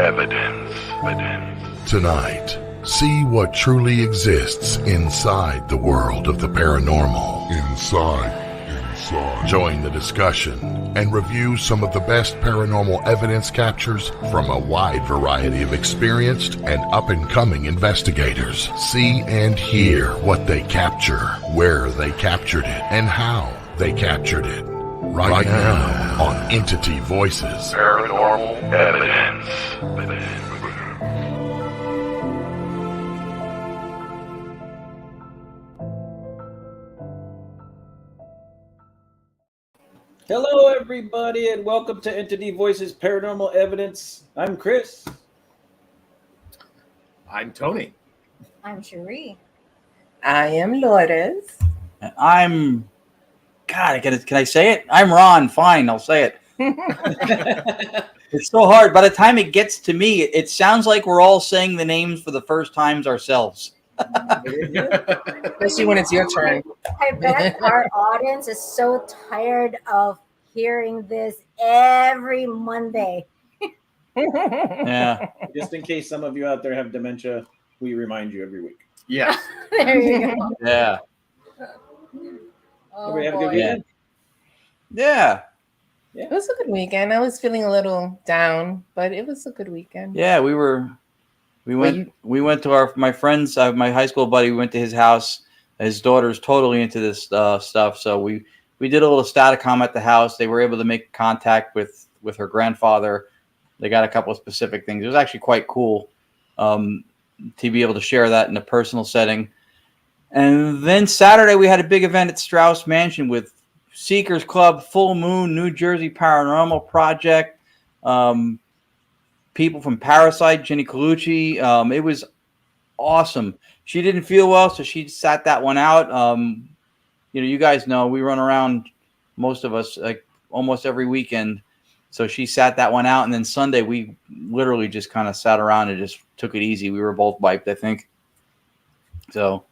Evidence. Tonight, see what truly exists inside the world of the paranormal. Inside. Join the discussion and review some of the best paranormal evidence captures from a wide variety of experienced and up-and-coming investigators. See and hear what they capture, where they captured it, and how they captured it. Right now on Entity Voices Paranormal Evidence. Hello, everybody, and welcome to Entity Voices Paranormal Evidence. I'm Chris. I'm Tony. I'm Cherie. I am Lourdes. And I'm, God, can I say it? I'm Ron. Fine, I'll say it. It's so hard. By the time it gets to me, it sounds like we're all saying the names for the first times ourselves. Especially when it's your turn. I bet our audience is so tired of hearing this every Monday. Yeah. Just in case some of you out there have dementia, we remind you every week. Yes. There you go. Yeah. Oh, Everybody have a good boy. weekend? Yeah. It was a good weekend. I was feeling a little down, but it was a good weekend. Yeah, we went to my friend's, my high school buddy. We went to his house. His daughter's totally into this stuff. So we did a little Staticom at the house. They were able to make contact with her grandfather. They got a couple of specific things. It was actually quite cool to be able to share that in a personal setting. And then Saturday we had a big event at Strauss Mansion with Seekers Club, Full Moon, New Jersey Paranormal Project, people from Parasite, Jenny Colucci. It was awesome. She didn't feel well, so she sat that one out. You guys know we run around, most of us, like almost every weekend. So she sat that one out, and then Sunday we literally just kind of sat around and just took it easy. We were both wiped, I think. So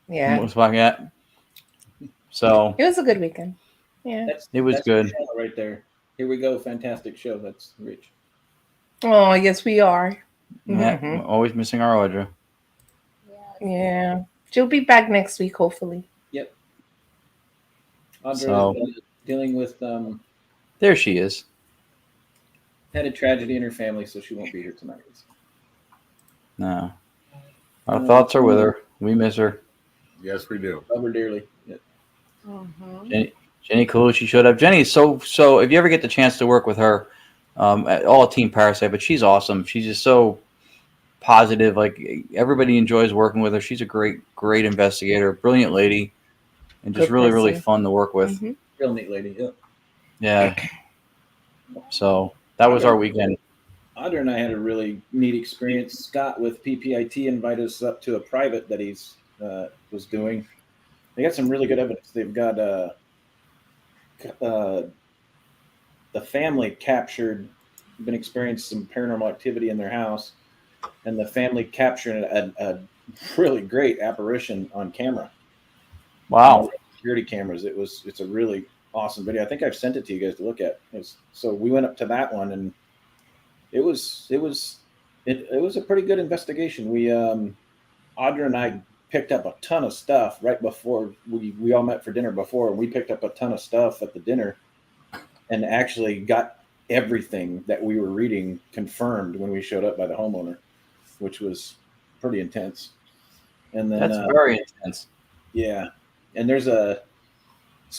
Yeah. what was about that? So It was a good weekend. Yeah. It was that's good. the show right there. Here we go. Fantastic show. That's Rich. Oh, yes, we are. yeah, Mhm. always missing our Audra. Yeah. She'll be back next week, hopefully. Yep. Audra So- is dealing with There she is. had a tragedy in her family, so she won't be here tonight. No, our thoughts are with her. We miss her. Yes, we do. Love her dearly. Yeah. Mhm. Jenny Colucci showed up. Jenny is so if you ever get the chance to work with her, all Team Parasite, but she's awesome. She's just so positive. Like everybody enjoys working with her. She's a great investigator, brilliant lady, and just Good really, really person. fun to work with. Mhm. Real neat lady. Yeah. Yeah. So that was our weekend. Audra and I had a really neat experience. Scott with PPIT invited us up to a private that he's was doing. They got some really good evidence. They've got the family captured, been experiencing some paranormal activity in their house, and the family captured a really great apparition on camera. Wow. Security cameras. It's a really awesome video. I think I've sent it to you guys to look at. So we went up to that one, and it was a pretty good investigation. We Audra and I picked up a ton of stuff right before we all met for dinner before, and we picked up a ton of stuff at the dinner and actually got everything that we were reading confirmed when we showed up by the homeowner, which was pretty intense. And then That's very intense. yeah. And there's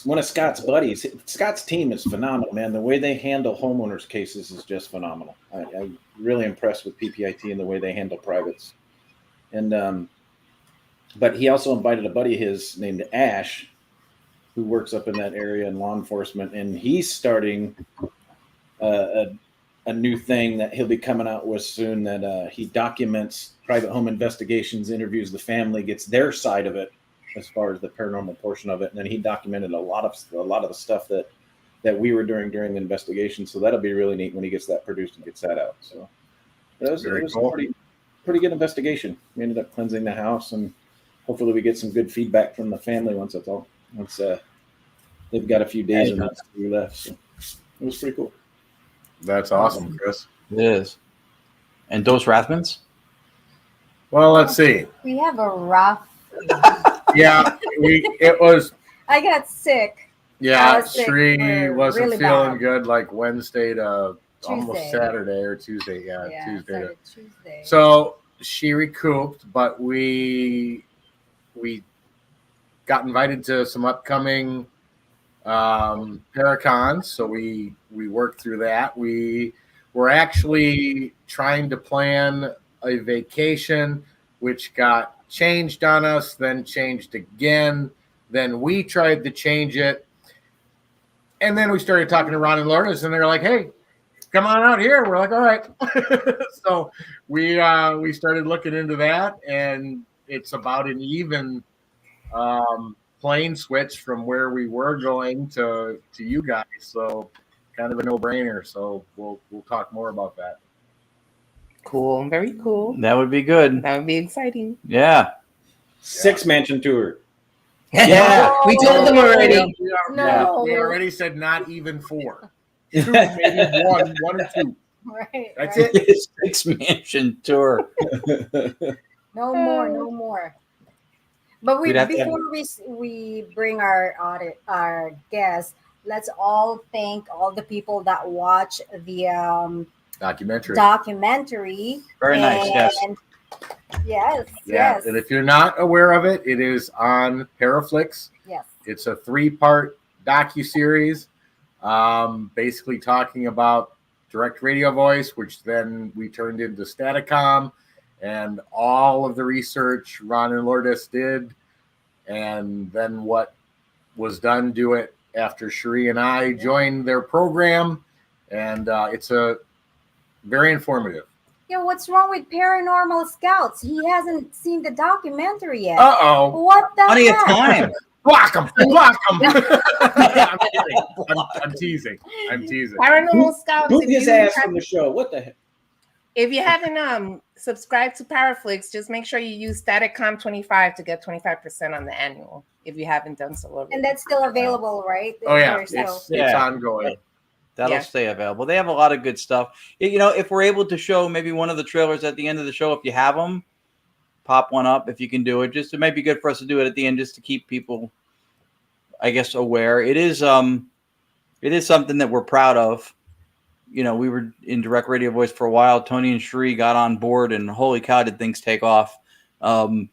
one of Scott's buddies. Scott's team is phenomenal, man. The way they handle homeowners' cases is just phenomenal. I'm really impressed with PPIT and the way they handle privates. And but he also invited a buddy of his named Ash, who works up in that area in law enforcement, and he's starting a new thing that he'll be coming out with soon. That he documents private home investigations, interviews the family, gets their side of it as far as the paranormal portion of it, and then he documented a lot of the stuff that we were doing during the investigation. So that'll be really neat when he gets that produced and gets that out. So it was cool. a pretty good investigation. We ended up cleansing the house, and hopefully we get some good feedback from the family once they've got a few days and we left. So it was pretty cool. That's awesome, Chris. It is. And Dos Rathmans? Well, let's see. We have a rough. Yeah, I got sick. I Yeah, was sick Sri for wasn't really feeling bad. good like Wednesday to almost Tuesday. Saturday or Tuesday. Yeah, Yeah, Tuesday. started Tuesday. So she recouped, but we got invited to some upcoming Paracons, so we worked through that. We were actually trying to plan a vacation, which got changed on us, then changed again. Then we tried to change it, and then we started talking to Ron and Lourdes, and they're like, "Hey, come on out here." We're like, "All right." So we started looking into that, and it's about an even plane switch from where we were going to you guys. So kind of a no-brainer. So we'll talk more about that. Cool. Very cool. That would be good. That would be exciting. Yeah. 6-mansion tour. Yeah. We told them already. No. We already said not even 4. 2, maybe one or 2. Right. That's right. it. 6-mansion tour. No more. But We'd have to- before we bring our guests, let's all thank all the people that watch the documentary. Very nice. Yes. And yes. Yeah. Yes. And if you're not aware of it, it is on Paraflix. Yes. It's a 3-part docuseries, basically talking about direct radio voice, which then we turned into Staticom, and all of the research Ron and Lourdes did, and then what was done to it after Cherie and I joined their program, and it's a very informative. Yeah, what's wrong with Paranormal Scouts? He hasn't seen the documentary yet. Uh-oh. What the Plenty of heck? time. Block them. I'm kidding. I'm teasing. Paranormal Scouts. Move if his you ass have- from the show. What the heck? If you haven't subscribed to Paraflix, just make sure you use Staticom 25 to get 25% on the annual. If you haven't done so already. And that's still available, right? Oh, yeah. They're still- It's Yeah. ongoing. That'll Yeah. stay available. They have a lot of good stuff. You know, if we're able to show maybe one of the trailers at the end of the show, if you have them, pop one up if you can do it. Just it might be good for us to do it at the end, just to keep people, I guess, aware. It is something that we're proud of. You know, we were in direct radio voice for a while. Tony and Cherie got on board, and holy cow, did things take off. And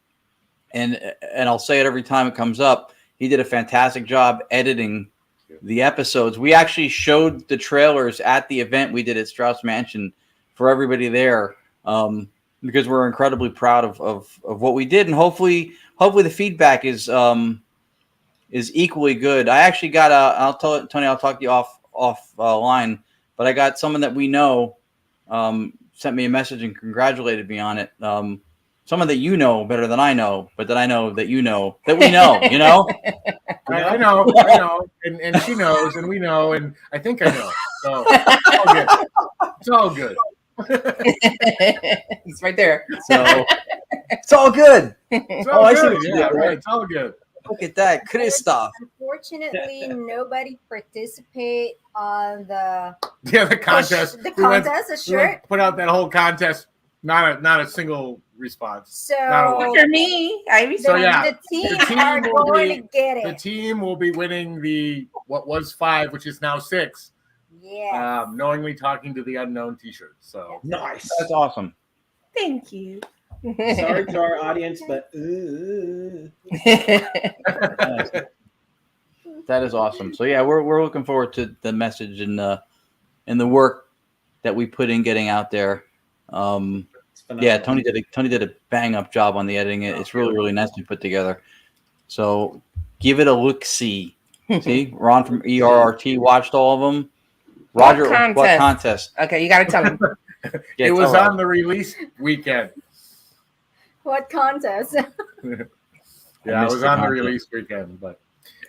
I'll say it every time it comes up. He did a fantastic job editing the episodes. We actually showed the trailers at the event we did at Strauss Mansion for everybody there, because we're incredibly proud of what we did, and hopefully the feedback is equally good. I actually got I'll tell Tony, I'll talk to you off line, but I got someone that we know sent me a message and congratulated me on it. Someone that you know better than I know, but that I know that you know that we know, you know. I know, and she knows, and we know, and I think I know. So it's all good. He's right there. So it's all good. It's all I see good. what you Yeah, did, right. It's all good. Look at that, Christoph. Unfortunately, nobody participate on the Contest. The We went- contest, a we shirt. went- put out that whole contest. Not a single response. So Not a- For me, I So, yeah, the team the team are will going be- to get The it. team will be winning what was 5, which is now 6. Yeah. Knowingly talking to the unknown T-shirt. So Nice. That's awesome. Thank you. Sorry to our audience, but That is awesome. So yeah, we're looking forward to the message and the work that we put in getting out there. it's phenomenal. Yeah, Tony did a bang up job on the editing. It's really nicely put together. So give it a look. See, Ron from ERRT watched all of them. Roger, what contest? Okay, you got to tell him. Yeah, it was tell on the release weekend. What contest? Yeah, it missed was the on the contest. release weekend, but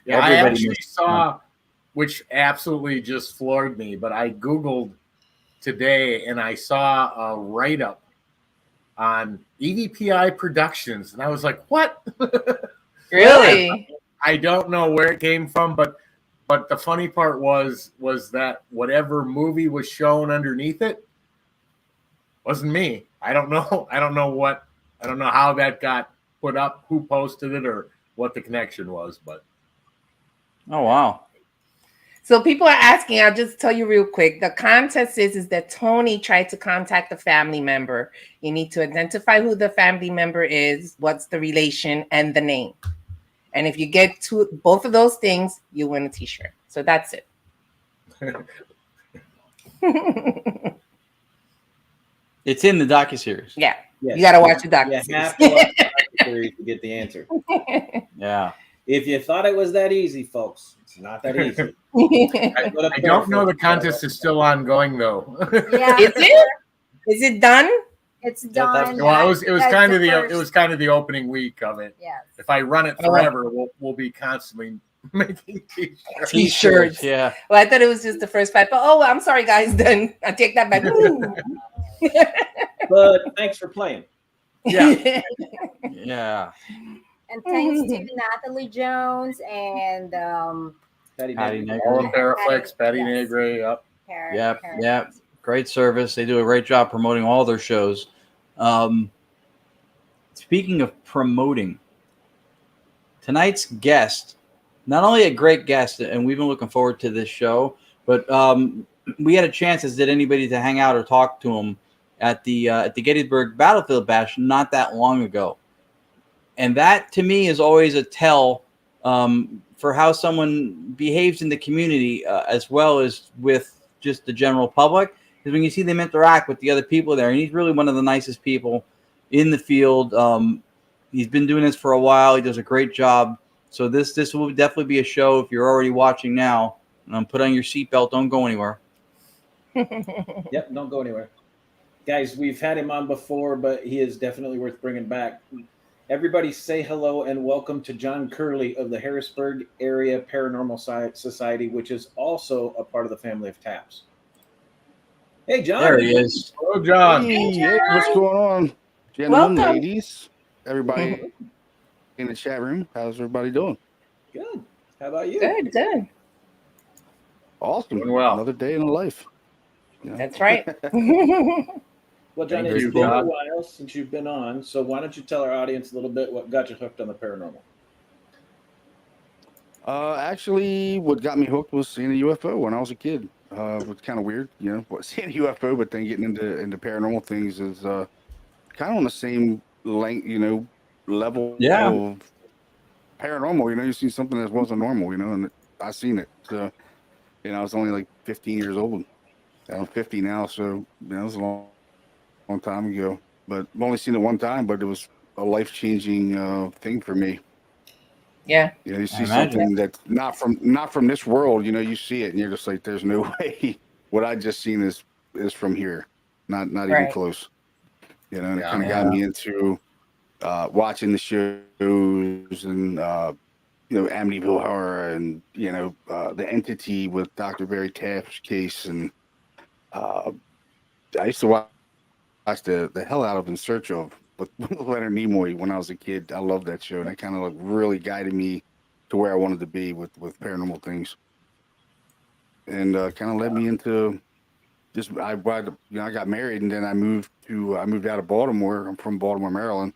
yeah, I Everybody actually missed saw, which absolutely just floored me. But I Googled today and I saw a write up on EVPI Productions, and I was like, "What?" Really? I don't know where it came from, but the funny part was that whatever movie was shown underneath it Wasn't me. I don't know. I don't know how that got put up, who posted it, or what the connection was. But Oh wow. So people are asking, I'll just tell you real quick. The contest is that Tony tried to contact a family member. You need to identify who the family member is, what's the relation, and the name. And if you get both of those things, you win a t-shirt. So that's it. It's in the docuseries. Yeah. Yes. You got to watch the You docuseries. have to watch the docuseries to get the answer. Yeah. If you thought it was that easy, folks, it's not that easy. I don't know. The contest is still ongoing, though. Yeah. Is it? Is it done? It's Yeah, done. Well, it was kind of That's it was kind of the opening week of it. Yes. If I run it forever, we'll be constantly making t-shirts. T-shirts. Yeah. Well, I thought it was just the first 5. But I'm sorry, guys. Then I take that back. But thanks for playing. Yeah. Yeah. And thanks to Natalie Jones and Patty Patty Negri. Negri. All of Paraflex, Patty Yes. Negri, up. Yep. Great service. They do a great job promoting all their shows. Speaking of promoting, tonight's guest, not only a great guest, and we've been looking forward to this show, but we had a chance, as did anybody, to hang out or talk to him at the Gettysburg Battlefield Bash not that long ago. And that, to me, is always a tell for how someone behaves in the community as well as with just the general public. Because when you see them interact with the other people there, and he's really one of the nicest people in the field. He's been doing this for a while. He does a great job. So this will definitely be a show. If you're already watching now, put on your seatbelt. Don't go anywhere. Yep, don't go anywhere. Guys, we've had him on before, but he is definitely worth bringing back. Everybody say hello and welcome to John Curley of the Harrisburg Area Paranormal Society, which is also a part of the family of TAPS. Hey, John. There he is. Hello, John. Hey, what's going on, gentlemen, Welcome. ladies, everybody in the chat room? How's everybody doing? Good. How about you? Good. Awesome. Doing well. Another day in the life. You know? That's right. Well, John, Thank it's you, been a John. while since you've been on, so why don't you tell our audience a little bit what got you hooked on the paranormal? Actually, what got me hooked was seeing a UFO when I was a kid. It was kind of weird, seeing a UFO, but then getting into paranormal things is kind of on the same length, level Yeah. of paranormal. You see something that wasn't normal, and I seen it. So, I was only like 15 years old. I'm 50 now, so it was a long time ago. But I've only seen it one time, but it was a life-changing thing for me. Yeah. You see imagine. something that's not from this world. You see it, and you're just like, "There's no way what I just seen is from here, not even Right. close." And it Yeah. kind of got me into watching the shows and Amityville Horror and the Entity with Dr. Barry Taft's case, and I used to watch the hell out of In Search of with Leonard Nimoy when I was a kid. I loved that show, and it kind of really guided me to where I wanted to be with paranormal things, and kind of led me into just I got married, and then I moved out of Baltimore. I'm from Baltimore, Maryland,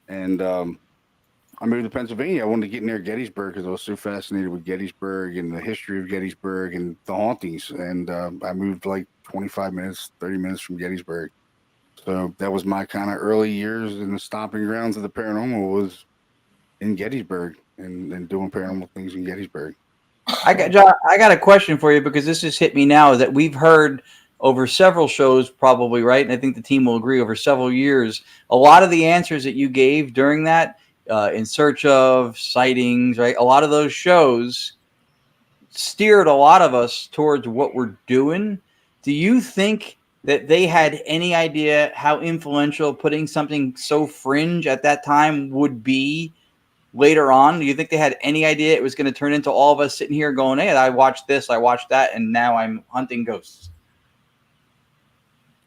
and I moved to Pennsylvania. I wanted to get near Gettysburg because I was so fascinated with Gettysburg and the history of Gettysburg and the hauntings. And I moved like 25 minutes, 30 minutes from Gettysburg. So that was my kind of early years in the stomping grounds of the paranormal, was in Gettysburg and doing paranormal things in Gettysburg. I got a question for you, because this just hit me now, that we've heard over several shows, probably, right? And I think the team will agree, over several years, a lot of the answers that you gave during that, In Search of, sightings, right? A lot of those shows steered a lot of us towards what we're doing. Do you think that they had any idea how influential putting something so fringe at that time would be later on? Do you think they had any idea it was going to turn into all of us sitting here going, "Hey, I watched this, I watched that, and now I'm hunting ghosts"?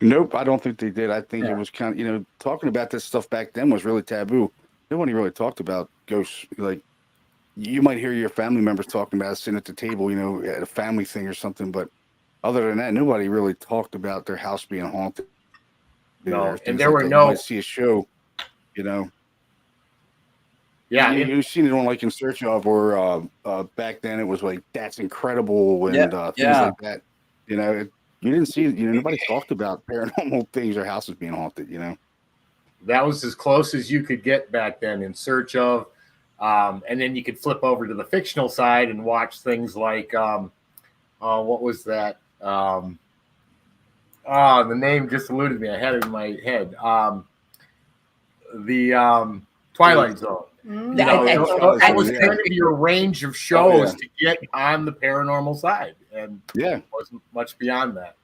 Nope, I don't think they did. I think it was kind of, talking about this stuff back then was really taboo. Nobody really talked about ghosts. Like, you might hear your family members talking about it sitting at the table, at a family thing or something. But other than that, nobody really talked about their house being haunted. No, Things and there were that no. You might see a show, you know. Yeah, You've seen it on like In Search Of, or back then it was like That's Incredible and things Yeah. like that. You know, you didn't see, nobody talked about paranormal things or houses being haunted. You know, that was as close as you could get back then. In Search Of, and then you could flip over to the fictional side and watch things like what was that? The name just eluded me. I had it in my head. The Twilight Zone. Mm. You know, that was Yeah. kind of your range of shows to get on the paranormal side, and Yeah. wasn't much beyond that.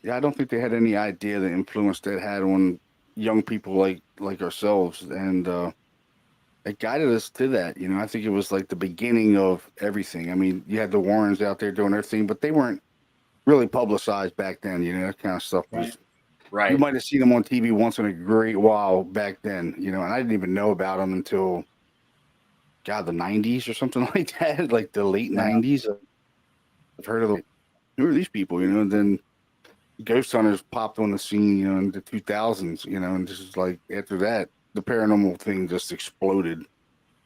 Yeah, I don't think they had any idea the influence that had on young people like ourselves, and it guided us to that. You know, I think it was like the beginning of everything. I mean, you had the Warrens out there doing their thing, but they weren't really publicized back then. You know, that kind of stuff was. Right. You might have seen them on TV once in a great while back then. You know, and I didn't even know about them until, God, the '90s or something like that, like the late '90s. I've heard of them. Who are these people? You know, and then Ghost Hunters popped on the scene, you know, in the 2000s, you know, and just like after that, the paranormal thing just exploded.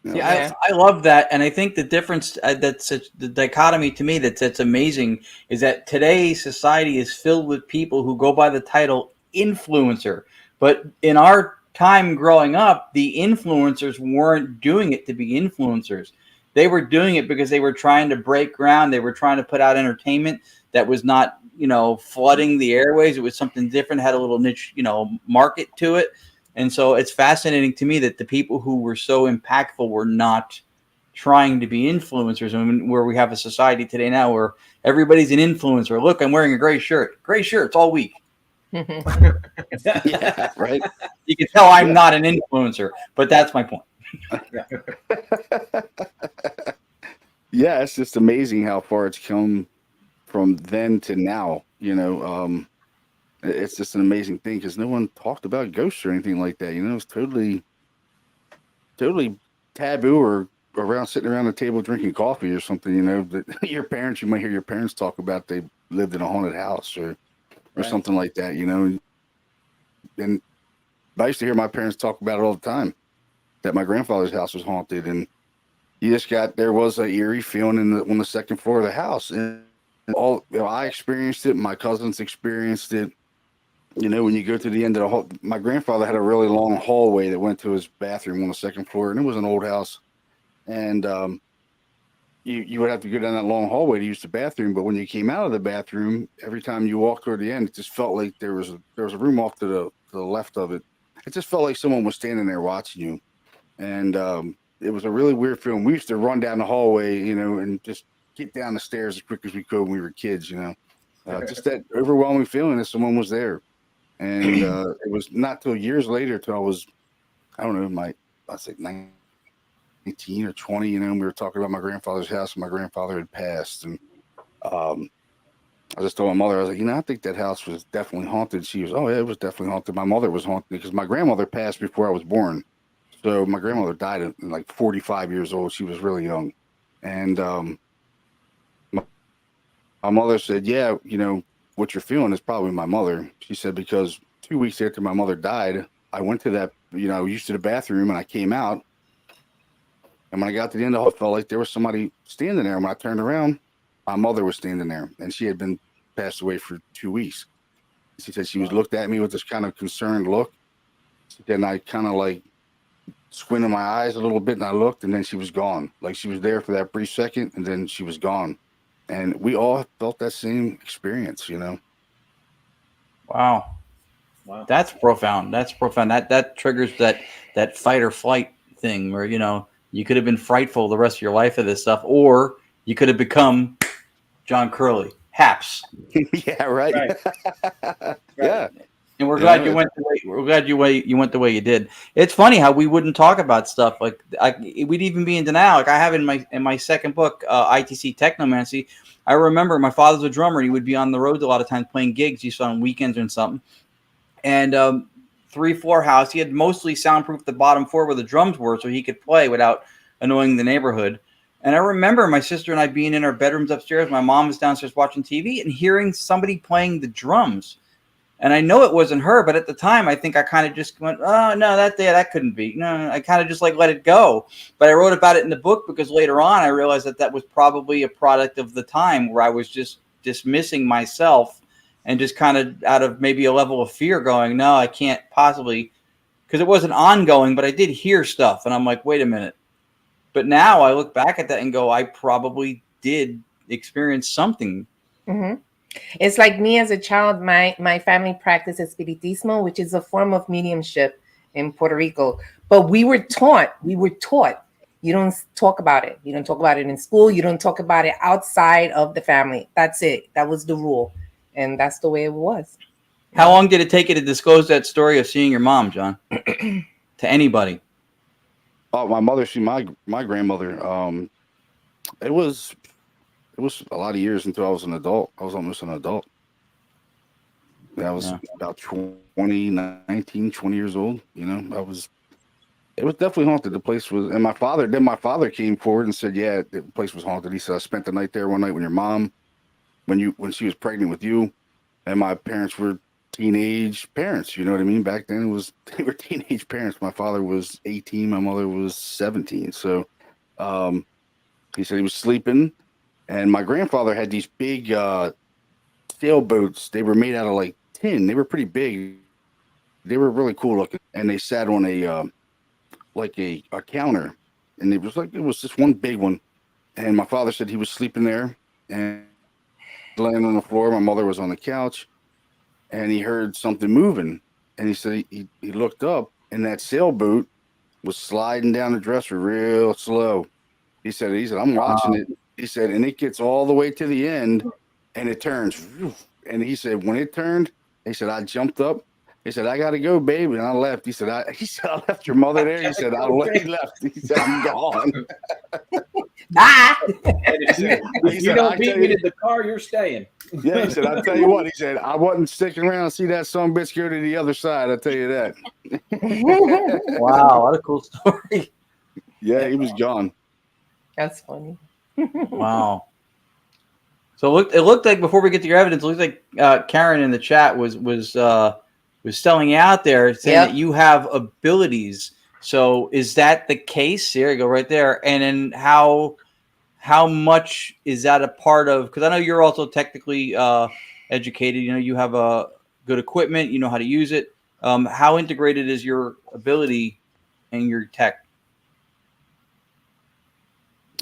You know? Yeah, I love that, and I think the difference that's the dichotomy to me that's amazing is that today's society is filled with people who go by the title influencer, but in our time growing up, the influencers weren't doing it to be influencers. They were doing it because they were trying to break ground. They were trying to put out entertainment that was not, flooding the airways. It was something different, had a little niche, market to it. And so it's fascinating to me that the people who were so impactful were not trying to be influencers. I mean, where we have a society today now where everybody's an influencer. Look, I'm wearing a gray shirt. Gray shirts all week. Yeah, right. You can tell I'm not an influencer, but that's my point. Yeah, it's just amazing how far it's come from then to now. It's just an amazing thing because no one talked about ghosts or anything like that. It's totally taboo, or sitting around the table drinking coffee or something. That you might hear your parents talk about they lived in a haunted house or something like that. And I used to hear my parents talk about it all the time, that my grandfather's house was haunted, and there was an eerie feeling on the second floor of the house, and I experienced it. My cousins experienced it. When you go to the end of the hall, my grandfather had a really long hallway that went to his bathroom on the second floor, and it was an old house. And you would have to go down that long hallway to use the bathroom. But when you came out of the bathroom, every time you walked toward the end, it just felt like there was a room off to the left of it. It just felt like someone was standing there watching you, and it was a really weird feeling. We used to run down the hallway, and just get down the stairs as quick as we could when we were kids. Just that overwhelming feeling that someone was there. And it was not till years later, till I was, I don't know, I was like 19 or 20, and we were talking about my grandfather's house, and my grandfather had passed. And I just told my mother, I was like, I think that house was definitely haunted. She was, oh, yeah, it was definitely haunted. My mother was haunted because my grandmother passed before I was born. So my grandmother died at like 45 years old. She was really young. And my mother said, yeah, what you're feeling is probably my mother. She said, because 2 weeks after my mother died, I went to that, used to the bathroom, and I came out. And when I got to the end of the hall, I felt like there was somebody standing there. And when I turned around, my mother was standing there, and she had been passed away for 2 weeks. She said she was looked at me with this kind of concerned look. Then I kind of like squinted my eyes a little bit, and I looked, and then she was gone. Like she was there for that brief second, and then she was gone. And we all felt that same experience, Wow. That's profound. That triggers that fight or flight thing where, you could have been frightful the rest of your life of this stuff, or you could have become John Curley, HAPS. Yeah, right. Yeah. And we're glad you went the way you did. It's funny how we wouldn't talk about stuff like we'd even be in denial. Like I have in my second book, ITC Technomancy. I remember my father's a drummer. He would be on the road a lot of times playing gigs. He saw on weekends or something. And 3-floor house. He had mostly soundproofed the bottom floor where the drums were, so he could play without annoying the neighborhood. And I remember my sister and I being in our bedrooms upstairs. My mom was downstairs watching TV and hearing somebody playing the drums. And I know it wasn't her, but at the time, I think I kind of just went, oh, no, that couldn't be. No, I kind of just like let it go. But I wrote about it in the book because later on, I realized that was probably a product of the time where I was just dismissing myself and just kind of out of maybe a level of fear going, no, I can't possibly, because it wasn't ongoing, but I did hear stuff. And I'm like, wait a minute. But now I look back at that and go, I probably did experience something. Mm-hmm. It's like me as a child, my family practiced espiritismo, which is a form of mediumship in Puerto Rico. But we were taught, you don't talk about it. You don't talk about it in school. You don't talk about it outside of the family. That's it. That was the rule. And that's the way it was. How long did it take you to disclose that story of seeing your mom, John? To anybody? Oh, my mother, my grandmother. It was a lot of years until I was an adult. I was almost an adult. I was about 20 years old. You know, it was definitely haunted. The place was, and my father came forward and said, yeah, the place was haunted. He said, I spent the night there one night when your mom, when she was pregnant with you, and my parents were teenage parents. You know what I mean? Back then they were teenage parents. My father was 18. My mother was 17. So, he said he was sleeping. And my grandfather had these big sailboats. They were made out of like tin. They were pretty big. They were really cool looking. And they sat on a counter. And it was just one big one. And my father said he was sleeping there and laying on the floor. My mother was on the couch. And he heard something moving. And he said he looked up, and that sailboat was sliding down the dresser real slow. He said, I'm watching it. He said, and it gets all the way to the end, and it turns. And he said, when it turned, he said, I jumped up. He said, I got to go, baby. And I left. He said, I left your mother there. He said, he left. He said, I'm gone. Bye. He said, if you don't beat me to the car, you're staying. Yeah, he said, I'll tell you what. He said, I wasn't sticking around to see that son bitch go to the other side. I'll tell you that. Wow, what a cool story. Yeah, he was gone. That's funny. Wow. So it looked like, before we get to your evidence, it looked like Karen in the chat was selling you out there, saying that you have abilities. So is that the case? Here you go, right there. And then how much is that a part of? Because I know you're also technically educated. You know, you have good equipment. You know how to use it. How integrated is your ability and your tech?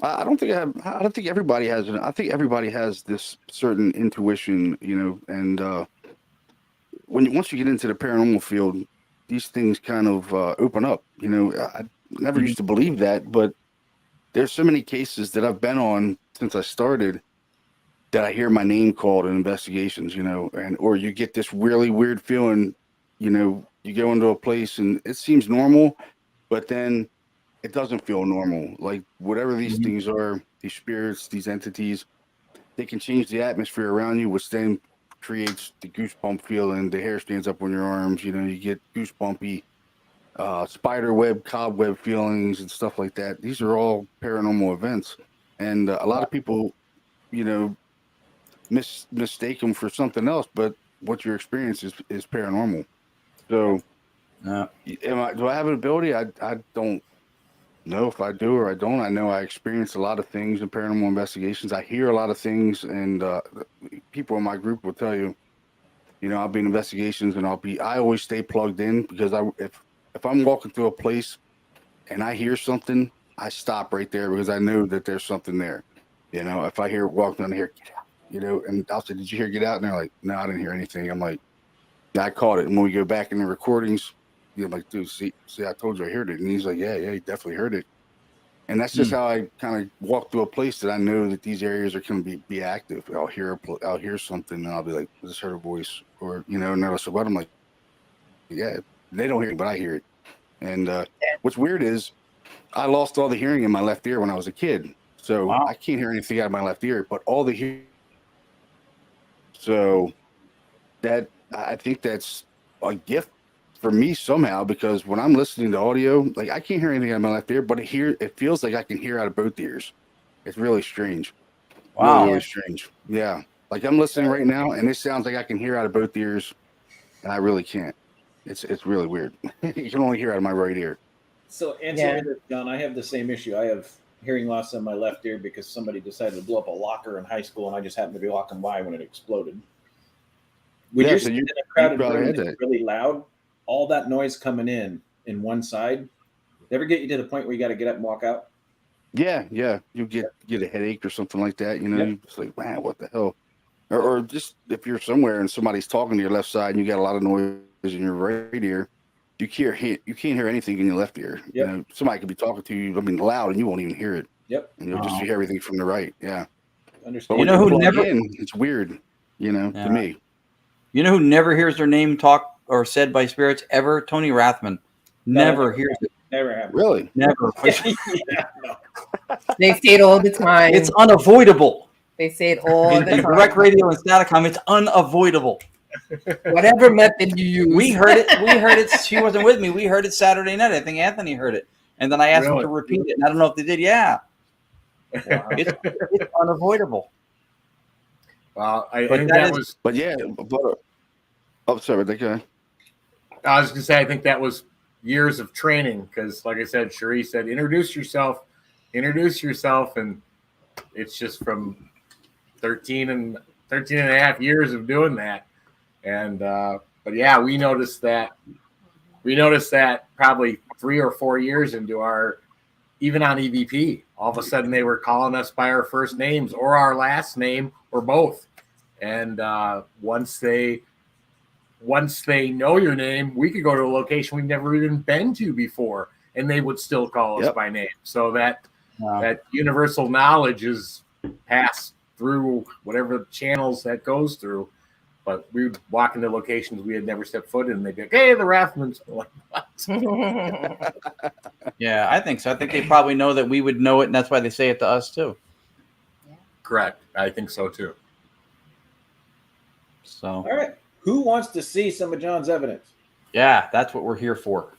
I don't think everybody has it. I think everybody has this certain intuition, you know, and once you get into the paranormal field, these things kind of open up. You know, I never used to believe that, but there's so many cases that I've been on since I started that I hear my name called in investigations, you know, or you get this really weird feeling, you know, you go into a place and it seems normal, but then it doesn't feel normal. Like whatever these things are, these spirits, these entities, they can change the atmosphere around you, which then creates the goosebump feeling. The hair stands up on your arms. You know, you get goosebumpy, spider web, cobweb feelings and stuff like that. These are all paranormal events, and a lot of people, you know, mistake them for something else. But what you're experiencing is paranormal. So, do I have an ability? I don't know if I do or I don't. I know I experience a lot of things in paranormal investigations. I hear a lot of things, and people in my group will tell you, you know, I'll be in investigations and I always stay plugged in, because if I'm walking through a place and I hear something, I stop right there because I know that there's something there. You know, if I hear walking down here, get out, you know, and I'll say, did you hear get out? And they're like, no, I didn't hear anything. I'm like, yeah, I caught it. And when we go back in the recordings, you're like, dude, see, I told you I heard it. And he's like, yeah, you definitely heard it. And that's just how I kind of walk through a place that I know that these areas are going to be active. I'll hear something and I'll be like, I just heard a voice, or, you know, and they'll say, what? I'm like, yeah, they don't hear it, but I hear it. And what's weird is I lost all the hearing in my left ear when I was a kid. So I can't hear anything out of my left ear, but all the hearing. So I think that's a gift for me somehow, because when I'm listening to audio, like I can't hear anything out of my left ear, but it feels like I can hear out of both ears. It's really strange. Wow. Really strange. Yeah. Like I'm listening right now and it sounds like I can hear out of both ears and I really can't. It's really weird. You can only hear out of my right ear. So answer this, John. I have the same issue. I have hearing loss in my left ear because somebody decided to blow up a locker in high school, and I just happened to be walking by when it exploded. When you're sitting in a crowded room that's really loud, all that noise coming in one side, ever get you to the point where you got to get up and walk out? Yeah. You get a headache or something like that. You know, you're just like, man, what the hell? Or just if you're somewhere and somebody's talking to your left side and you got a lot of noise in your right ear, you can't hear anything in your left ear. Yep. You know, somebody could be talking to you, I mean, loud, and you won't even hear it. Yep. And you'll just hear everything from the right. Yeah. Understand. But when you plug in, it's weird, you know, to me. You know who never hears their name talked or said by spirits ever? Tony Rathman. Never hears it. Never happened. Really? Never. No. They say it all the time. It's unavoidable. They say it all the time. Direct radio and Staticom, it's unavoidable. Whatever method you use. We heard it. She wasn't with me. We heard it Saturday night. I think Anthony heard it. And then I asked him to repeat it. And I don't know if they did. Yeah. Wow. It's unavoidable. Well, I But think that that is- was. But yeah, sorry, that guy. I was going to say, I think that was years of training because, like I said, Cherie said, introduce yourself. And it's just from 13 and a half years of doing that. And, but yeah, we noticed that probably 3 or 4 years into even on EVP, all of a sudden they were calling us by our first names or our last name or both. And once they know your name, we could go to a location we've never even been to before, and they would still call us by name. So that universal knowledge is passed through whatever channels that goes through. But we would walk into locations we had never stepped foot in, and they'd be like, hey, the Rathmans. Yeah, I think so. I think they probably know that we would know it, and that's why they say it to us, too. Correct. I think so, too. So, All right. Who wants to see some of John's evidence? yeah, that's what we're here for.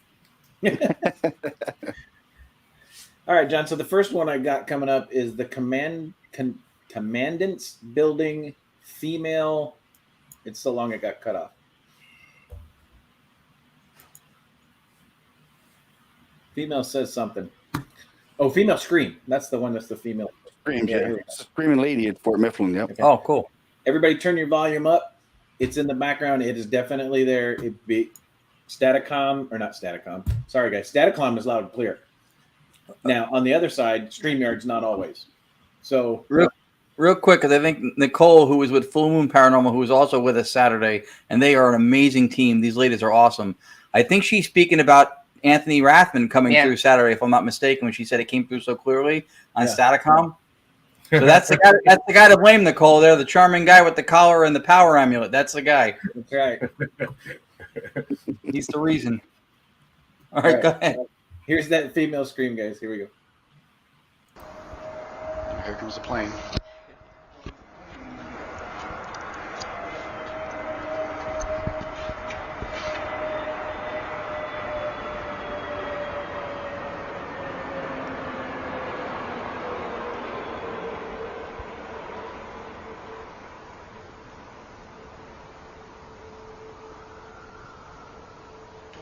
All right, John. So the first one I got coming up is the Commandant's Building female. It's so long it got cut off. Female says something. Oh, female scream. That's the one. That's the female Scream, Yeah, yeah. here we Screaming lady at Fort Mifflin. Yep. Okay. Oh, cool. Everybody, turn your volume up. It's in the background. It is definitely there. It be Staticom or not Staticom. Sorry, guys. Staticom is loud and clear. Now on the other side, StreamYard's not always. So Real quick, because I think Nicole, who was with Full Moon Paranormal, who was also with us Saturday, and they are an amazing team. These ladies are awesome. I think she's speaking about Anthony Rathman coming through Saturday, if I'm not mistaken, when she said it came through so clearly on Staticom. So that's the guy. That's the guy to blame, Nicole. There, the charming guy with the collar and the power amulet. That's the guy. that's right. He's the reason. All right, go ahead. Here's that female scream, guys. Here we go. Here comes the plane.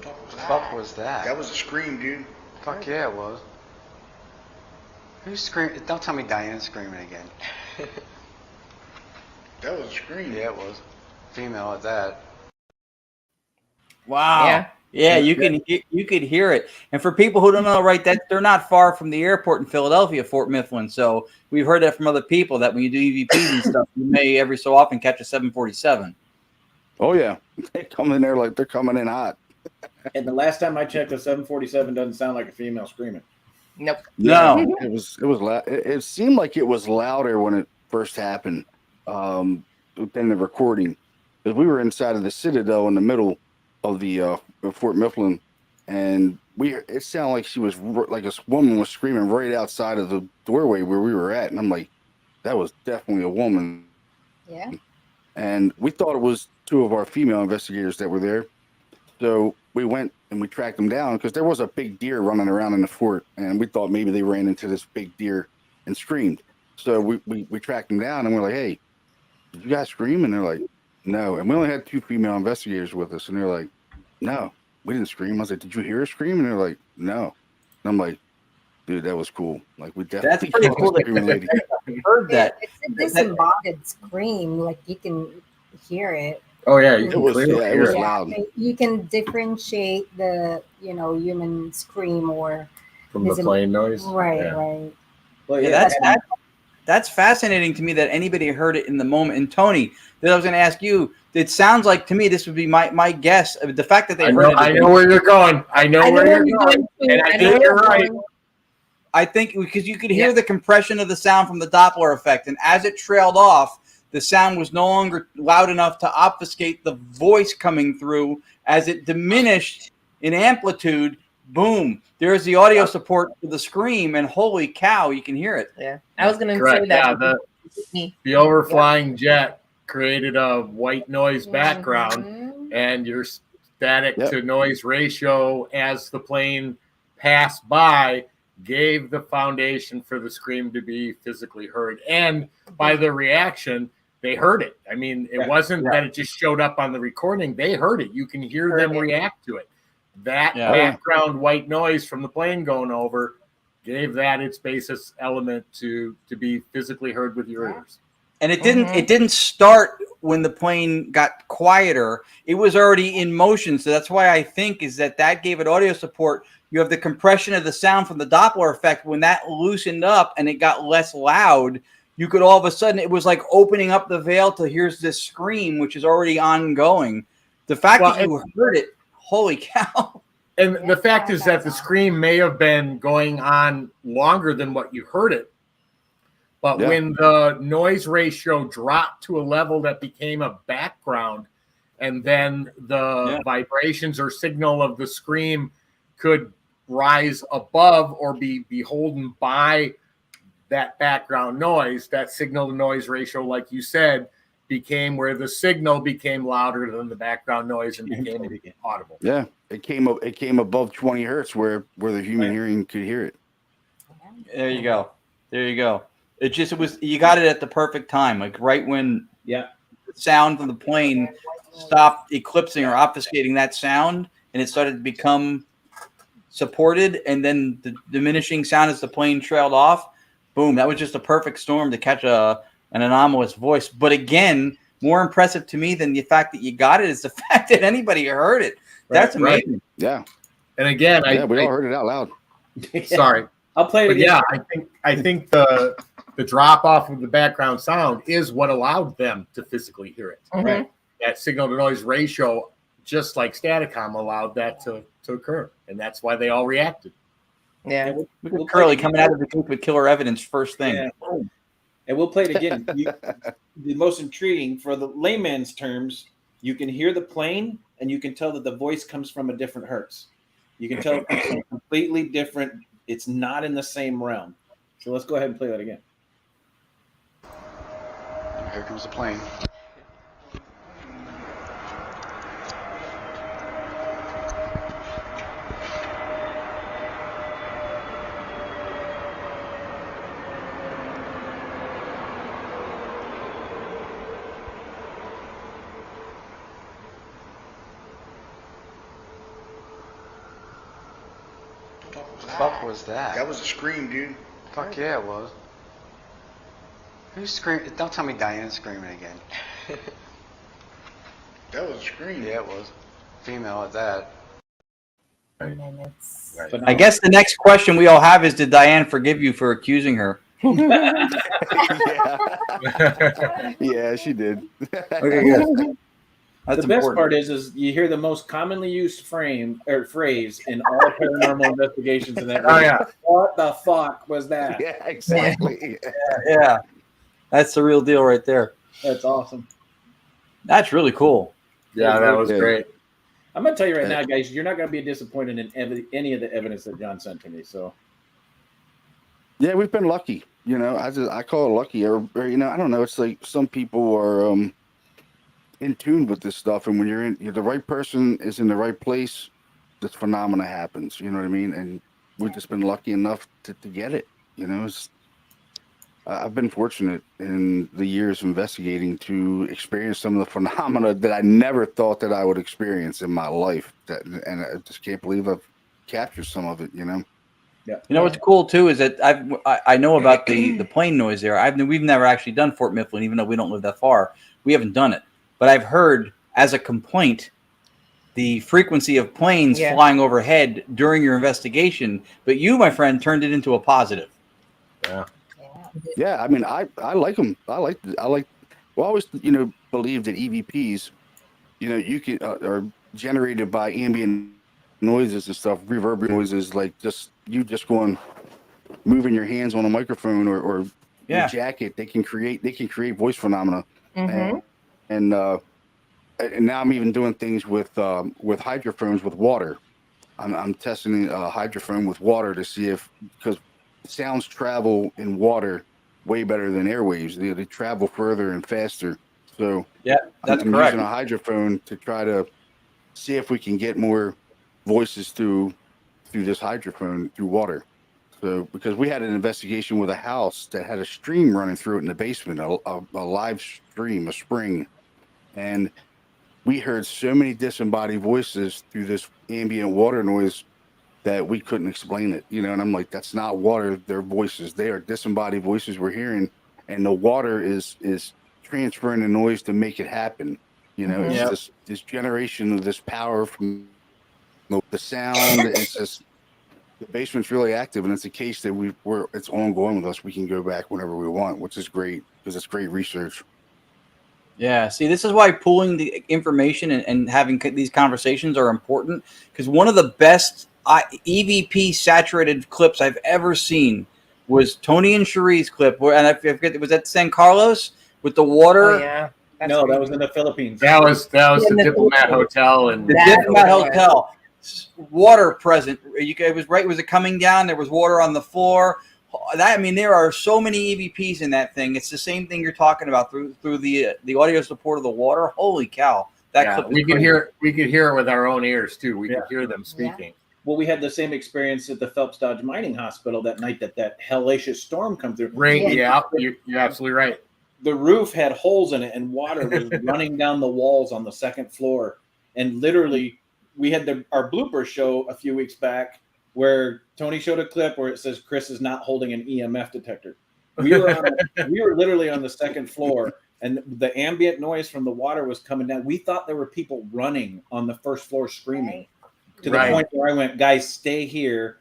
What the fuck was that? That was a scream, dude. Fuck yeah, it was. Who's screaming? Don't tell me Diane's screaming again. That was a scream. Yeah, it was. Female at that. Wow. Yeah, you could hear it. And for people who don't know, right, that they're not far from the airport in Philadelphia, Fort Mifflin. So we've heard that from other people that when you do EVPs and stuff, you may every so often catch a 747. Oh yeah, they come in there like they're coming in hot. And the last time I checked, a 747 doesn't sound like a female screaming. Nope. No, it was loud. It seemed like it was louder when it first happened. Than the recording, because we were inside of the Citadel in the middle of the Fort Mifflin, and it sounded like she was like this woman was screaming right outside of the doorway where we were at, and I'm like, that was definitely a woman. Yeah. And we thought it was two of our female investigators that were there. So we went and we tracked them down because there was a big deer running around in the fort, and we thought maybe they ran into this big deer and screamed. So we tracked them down, and we're like, hey, did you guys scream? And they're like, no. And we only had 2 female investigators with us, and they're like, no, we didn't scream. I was like, did you hear a scream? And they're like, no. And I'm like, dude, that was cool. Like, we definitely That's pretty cool. a screaming lady. Heard that. It's a disembodied scream. Like you can hear it. Oh yeah, you It can was, clearly yeah, it hear was it. loud. You can differentiate the human scream or From the plane noise. right, Yeah. right. Well, Yeah, that's fascinating to me that anybody heard it in the moment. And Tony, that I was going to ask you. It sounds like to me this would be my guess. The fact that they heard it. I know where you're going. I know where you're going. And I think you're right. I think because you could hear the compression of the sound from the Doppler effect, and as it trailed off, the sound was no longer loud enough to obfuscate the voice coming through. As it diminished in amplitude, boom, there's the audio support for the scream, and holy cow, you can hear it. Yeah, I was going to Correct. say that. Yeah, the overflying jet created a white noise background, and your static to noise ratio as the plane passed by gave the foundation for the scream to be physically heard. And by the reaction, they heard it. I mean, it wasn't that it just showed up on the recording. They heard it. You can hear them react to it. That background white noise from the plane going over gave that its basis element to be physically heard with your ears. And it didn't start when the plane got quieter. It was already in motion. So that's why I think is that gave it audio support. You have the compression of the sound from the Doppler effect. When that loosened up and it got less loud, you could all of a sudden, it was like opening up the veil to here's this scream, which is already ongoing. The fact that you heard it, holy cow. And the fact is that the scream may have been going on longer than what you heard it. But when the noise ratio dropped to a level that became a background, and then the vibrations or signal of the scream could rise above or be beholden by that background noise, that signal to noise ratio, like you said, became where the signal became louder than the background noise and became audible. Yeah, it came above 20 hertz where the human hearing could hear it. There you go. You got it at the perfect time, like right when the sound of the plane stopped eclipsing or obfuscating that sound, and it started to become supported, and then the diminishing sound as the plane trailed off. Boom! That was just a perfect storm to catch an anomalous voice. But again, more impressive to me than the fact that you got it is the fact that anybody heard it. That's amazing. Right. Yeah. And again, we all heard it out loud. Sorry, I'll play it again. Yeah, I think the drop off of the background sound is what allowed them to physically hear it. Right. That signal to noise ratio, just like Staticom, allowed that to occur, and that's why they all reacted. Yeah, we'll Curley coming out of the group with killer evidence first thing. Yeah. And we'll play it again. The most intriguing, for the layman's terms, you can hear the plane, and you can tell that the voice comes from a different hertz. You can tell it's completely different. It's not in the same realm. So let's go ahead and play that again. Here comes the plane. What the fuck was that? That was a scream, dude. Fuck yeah, it was. Who's screaming? Don't tell me Diane's screaming again. That was a scream. Yeah, it was. Female at that. And then it's I guess the next question we all have is, did Diane forgive you for accusing her? Yeah, she did. Okay, good. That's the best important. part is you hear the most commonly used phrase in all paranormal investigations in that. Oh, yeah. What the fuck was that? Yeah, exactly. Yeah, that's the real deal right there. That's awesome. That's really cool. Yeah, that was great. I'm gonna tell you right now, guys, you're not gonna be disappointed in any of the evidence that John sent to me. So Yeah, we've been lucky. You know, I call it lucky, or you know, I don't know. It's like some people are in tune with this stuff, and when you're the right person is in the right place, this phenomena happens. You know what I mean? And we've just been lucky enough to get it. You know, I've been fortunate in the years of investigating to experience some of the phenomena that I never thought that I would experience in my life. And I just can't believe I've captured some of it, you know? Yeah. You know what's cool too is that I know about the plane noise there. We've never actually done Fort Mifflin, even though we don't live that far. We haven't done it, but I've heard as a complaint the frequency of planes flying overhead during your investigation. But you, my friend, turned it into a positive. Yeah. Yeah, I mean, I like them. I like. Well, I always, believe that EVPs, you can are generated by ambient noises and stuff, reverberant noises, like just going, moving your hands on a microphone or your jacket. They can create voice phenomena, and now I'm even doing things with hydrophones with water. I'm testing a hydrophone with water to see because sounds travel in water way better than airwaves. They travel further and faster. So that's I'm correct. using a hydrophone to try to see if we can get more voices through this hydrophone through water. So because we had an investigation with a house that had a stream running through it in the basement, a live stream, a spring, and we heard so many disembodied voices through this ambient water noise that we couldn't explain it, and I'm like, that's not water, they're voices. They are disembodied voices we're hearing, and the water is transferring the noise to make it happen. It's this generation of this power from the sound. It's just the basement's really active, and it's a case that it's ongoing with us. We can go back whenever we want, which is great because it's great research. Yeah, see, this is why pooling the information and having these conversations are important, because one of the best EVP saturated clips I've ever seen was Tony and Cherie's clip, and I forget, was that San Carlos with the water? Oh, yeah. No, that was in the Philippines. That was the Diplomat Hotel and the Diplomat Hotel. Water present. Was it coming down? There was water on the floor. There are so many EVPs in that thing. It's the same thing you're talking about through the audio support of the water. Holy cow! Clip we could hear it with our own ears too. We could hear them speaking. Yeah. Well, we had the same experience at the Phelps Dodge Mining Hospital that night that hellacious storm come through. You're absolutely right. The roof had holes in it, and water was running down the walls on the second floor. And literally, we had our blooper show a few weeks back where Tony showed a clip where it says Chris is not holding an EMF detector. We were literally on the second floor, and the ambient noise from the water was coming down. We thought there were people running on the first floor screaming, to the point where I went, guys, stay here.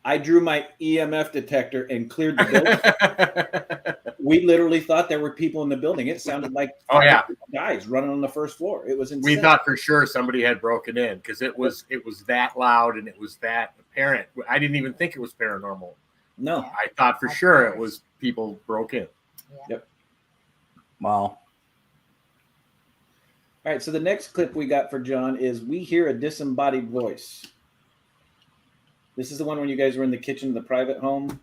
I drew my EMF detector and cleared the building. We literally thought there were people in the building. It sounded like guys running on the first floor. It was insane. We thought for sure somebody had broken in because it was that loud and it was that apparent. I didn't even think it was paranormal. No, I thought for sure it was people broke in. Yep. Wow. All right. So the next clip we got for John is "We Hear a Disembodied Voice." This is the one when you guys were in the kitchen of the private home.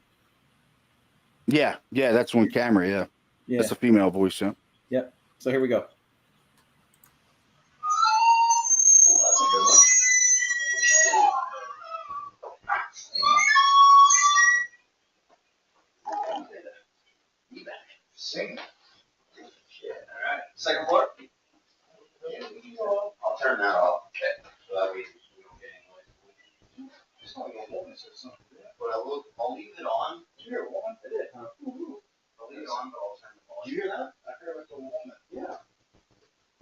Yeah, that's one camera. Yeah, that's a female voice. Yeah. Yep. So here we go. That's a good one. Sing. Yeah. All right. Second floor. Yeah, I'll turn that off. Okay. So that way we don't get any noise. Just like a woman's or something. But I'll leave it on. Sure, woman did it. I'll leave it on, but I'll turn the volume. Did you hear that? I heard it like a woman. Yeah.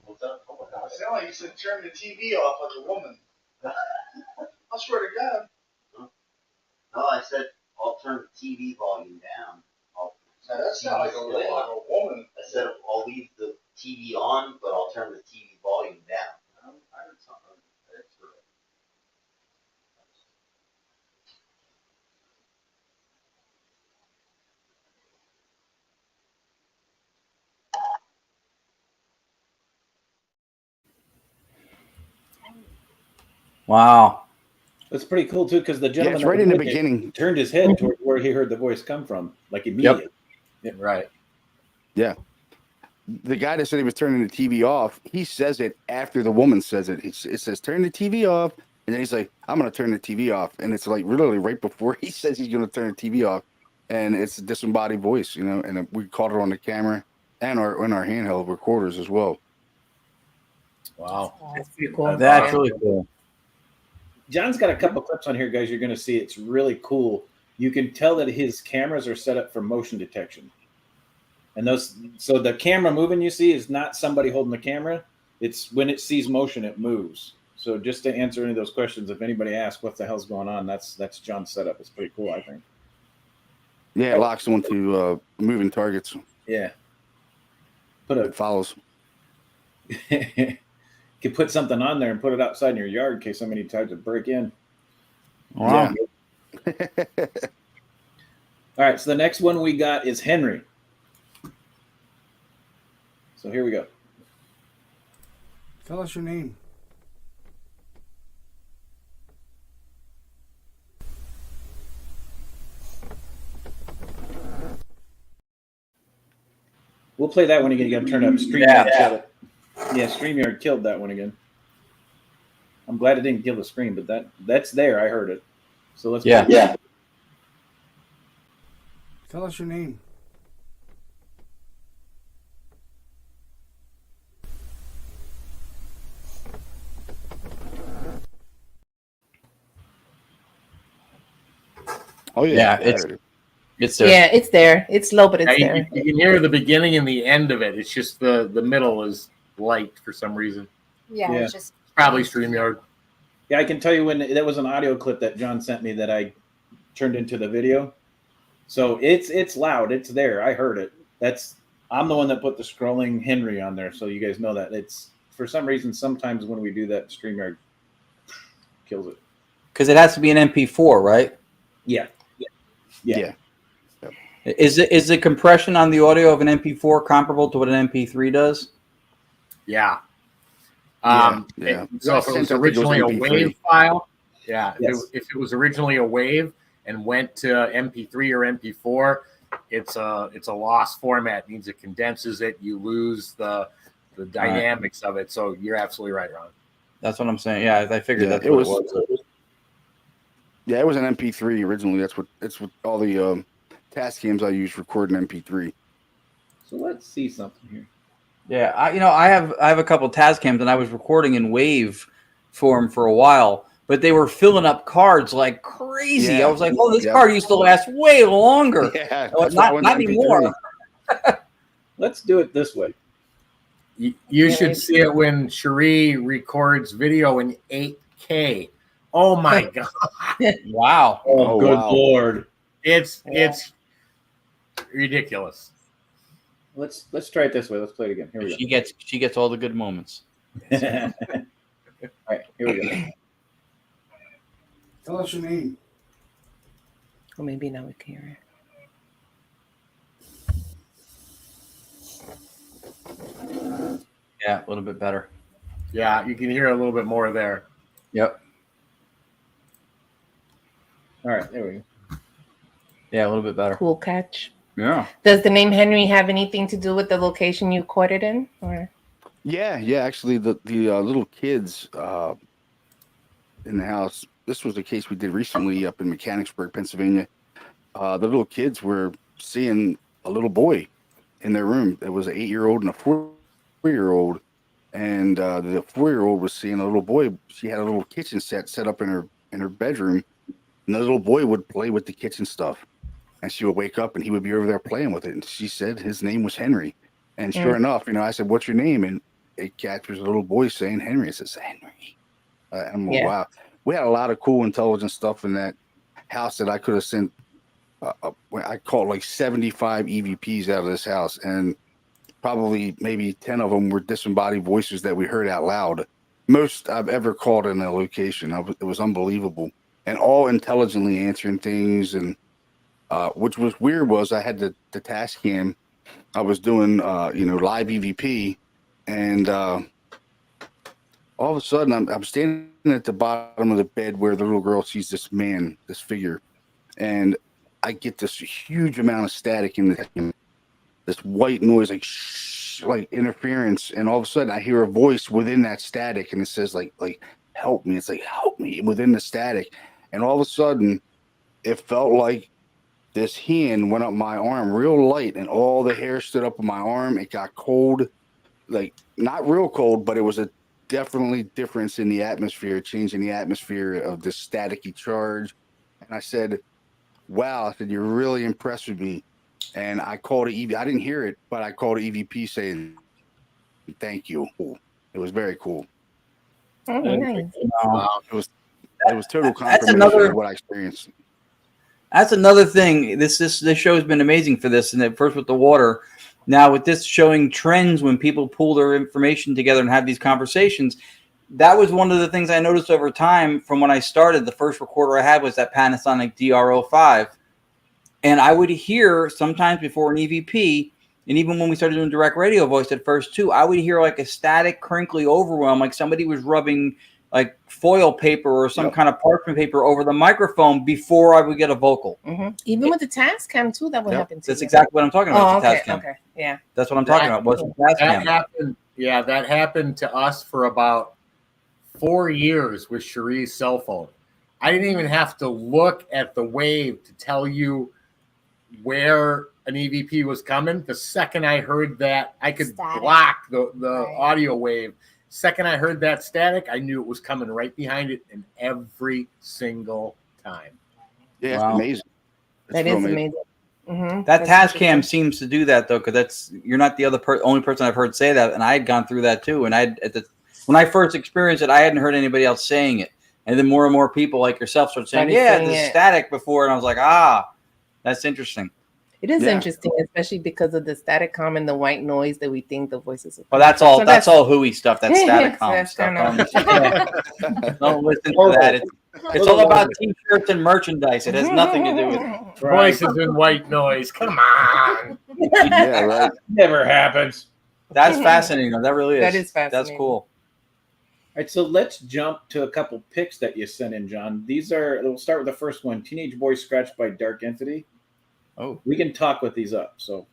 What's up? Oh my God. It sounded like you said turn the TV off like a woman. I swear to God. No, I said I'll turn the TV volume down. That sounds like a woman. I said I'll leave the TV on, but I'll turn the TV volume down. I heard something. That's right. Wow. That's pretty cool too, because the gentleman it's right in the beginning turned his head toward where he heard the voice come from, like immediately. Yep. Right. Yeah. The guy that said he was turning the TV off, he says it after the woman says it. It says, turn the TV off. And then he's like, I'm going to turn the TV off. And it's like literally right before he says he's going to turn the TV off. and it's a disembodied voice, you know, and we caught it on the camera and our handheld recorders as well. Wow. That's pretty cool. That's really cool. John's got a couple clips on here, guys. You're going to see it's really cool. You can tell that his cameras are set up for motion detection. And so the camera moving you see is not somebody holding the camera. It's when it sees motion, it moves. So just to answer any of those questions, if anybody asks what the hell's going on, that's John's setup. It's pretty cool, I think. Yeah, it locks onto moving targets. Yeah. It follows. Could put something on there and put it outside in your yard in case somebody tries to break in. Wow. Yeah. All right, so the next one we got is Henry. So here we go. Tell us your name. We'll play that one again. You got to turn up. StreamYard killed it. Yeah, StreamYard killed that one again. I'm glad it didn't kill the screen, but that's there. I heard it. So let's play it. Tell us your name. Oh yeah, it's there. Yeah, it's there. It's low, but it's there. You can hear the beginning and the end of it. It's just the middle is light for some reason. Yeah, it's just probably StreamYard. Yeah, I can tell you when that was an audio clip that John sent me that I turned into the video. So it's loud. It's there. I heard it. I'm the one that put the scrolling Henry on there, so you guys know that. It's for some reason sometimes when we do that, StreamYard kills it. Because it has to be an MP4, right? Yeah. Is the compression on the audio of an MP4 comparable to what an MP3 does? Yeah. Yeah. So if it was originally a WAV file, if it was originally a WAV and went to MP3 or MP4, it's a lost format. It means it condenses it. You lose the dynamics of it. So you're absolutely right, Ron. That's what I'm saying. Yeah, I figured that's it what was. it was. Yeah, it was an MP3 originally. That's what all the task cams I use recording MP3. So let's see something here. Yeah, I have a couple Tascams, and I was recording in WAV form for a while, but they were filling up cards like crazy. Yeah. I was like, "Oh, this card used to last way longer." Yeah, not anymore. Let's do it this way. You should see it when Cherie records video in 8K. Oh my god! Wow! Oh, good Lord! It's ridiculous. Let's try it this way. Let's play it again. Here we go. She gets all the good moments. All right, here we go. Tell us your name. Or maybe now we can hear it. Yeah, a little bit better. Yeah, you can hear a little bit more there. Yep. All right, there we go. Yeah, a little bit better. Cool catch. Yeah. Does the name Henry have anything to do with the location you caught it in? Or Yeah. Actually, the little kids in the house. This was a case we did recently up in Mechanicsburg, Pennsylvania. The little kids were seeing a little boy in their room. It was an 8-year-old and a 4-year-old, and the 4-year-old was seeing a little boy. She had a little kitchen set up in her bedroom, and the little boy would play with the kitchen stuff. And she would wake up and he would be over there playing with it. And she said his name was Henry. And sure enough, I said, "What's your name?" And it captures a little boy saying Henry. It says Henry. I'm like, wow. We had a lot of cool intelligent stuff in that house that I could have sent. I called like 75 EVPs out of this house. And probably maybe 10 of them were disembodied voices that we heard out loud. Most I've ever called in a location. It was unbelievable. And all intelligently answering things. And which was weird was I had the task cam. I was doing, live EVP, and all of a sudden I'm standing at the bottom of the bed where the little girl sees this man, this figure, and I get this huge amount of static in this white noise, like shh, like interference, and all of a sudden I hear a voice within that static, and it says like help me. It's like help me within the static, and all of a sudden it felt like this hand went up my arm real light, and all the hair stood up on my arm. It got cold, like not real cold, but it was a definitely difference in the atmosphere, changing the atmosphere of this staticky charge. And I said, wow, I said, you're really impressed with me. And I called it I didn't hear it, but I called it EVP saying, thank you. It was very cool. Oh, nice. It was total confirmation of what I experienced. That's another thing. This show has been amazing for this. And at first with the water, now with this showing trends when people pull their information together and have these conversations. That was one of the things I noticed over time from when I started. The first recorder I had was that Panasonic DR05. And I would hear sometimes before an EVP, and even when we started doing direct radio voice at first too, I would hear like a static, crinkly overwhelm, like somebody was rubbing like foil paper or some kind of parchment paper over the microphone before I would get a vocal. Mm-hmm. Even with the Tascam too, that would happen to That's you. exactly what I'm talking about. Oh, okay, Tascam. okay, yeah. That's what I'm talking about. Was that happened? Yeah, that happened to us for about 4 years with Cherie's cell phone. I didn't even have to look at the wave to tell you where an EVP was coming. The second I heard that, I could block the audio wave. Second I heard that static, I knew it was coming right behind it, and every single time. Yeah, it's amazing. That is amazing. Mm-hmm. That Tascam seems to do that though, because you're not the only person I've heard say that, and I had gone through that too. And when I first experienced it, I hadn't heard anybody else saying it, and then more and more people like yourself started saying, "Yeah, the static before," and I was like, that's interesting. It is interesting, especially because of the static-com and the white noise that we think the voices are. Well, that's all. So that's all hooey stuff. That's static-com stuff. Don't listen to that. It's all about T-shirts and merchandise. It has nothing to do with it. Voices and white noise. Come on. Yeah, right. Never happens. That's fascinating. That really is. That is fascinating. That's cool. All right, so let's jump to a couple pics that you sent in, John. We'll start with the first one. Teenage boy scratched by dark entity. Oh, we can talk with these up. So,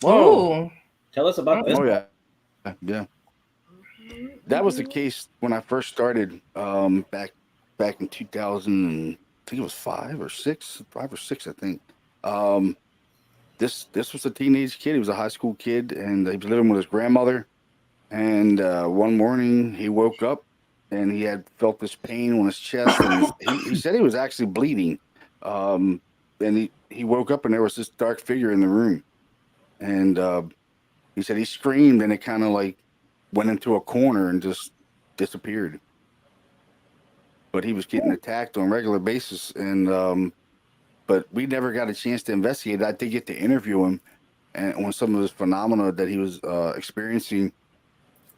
whoa, tell us about this. Oh yeah. That was the case when I first started back in 2000. I think it was 5 or 6. I think. This was a teenage kid. He was a high school kid, and he was living with his grandmother. And one morning he woke up, and he had felt this pain on his chest, and he said he was actually bleeding. And he woke up and there was this dark figure in the room, and he said he screamed and it kind of like went into a corner and just disappeared. But he was getting attacked on a regular basis, and but we never got a chance to investigate. I did get to interview him and on some of his phenomena that he was experiencing,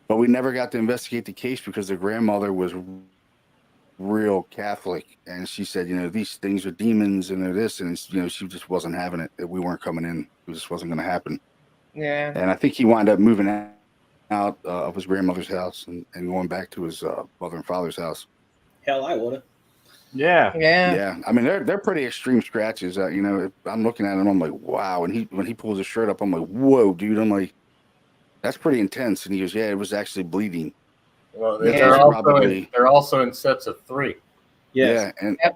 but we never got to investigate the case because the grandmother was real Catholic, and she said, these things are demons and they're this, and she just wasn't having it. We weren't coming in. It just wasn't going to happen. Yeah. And I think he wound up moving out of his grandmother's house and going back to his mother and father's house. Hell, I would have. Yeah. I mean, they're pretty extreme scratches. I'm looking at him, I'm like, wow. And when he pulls his shirt up, I'm like, whoa, dude. I'm like, that's pretty intense. And he goes, yeah, it was actually bleeding. Well, they're also in sets of 3. Yes. Yeah,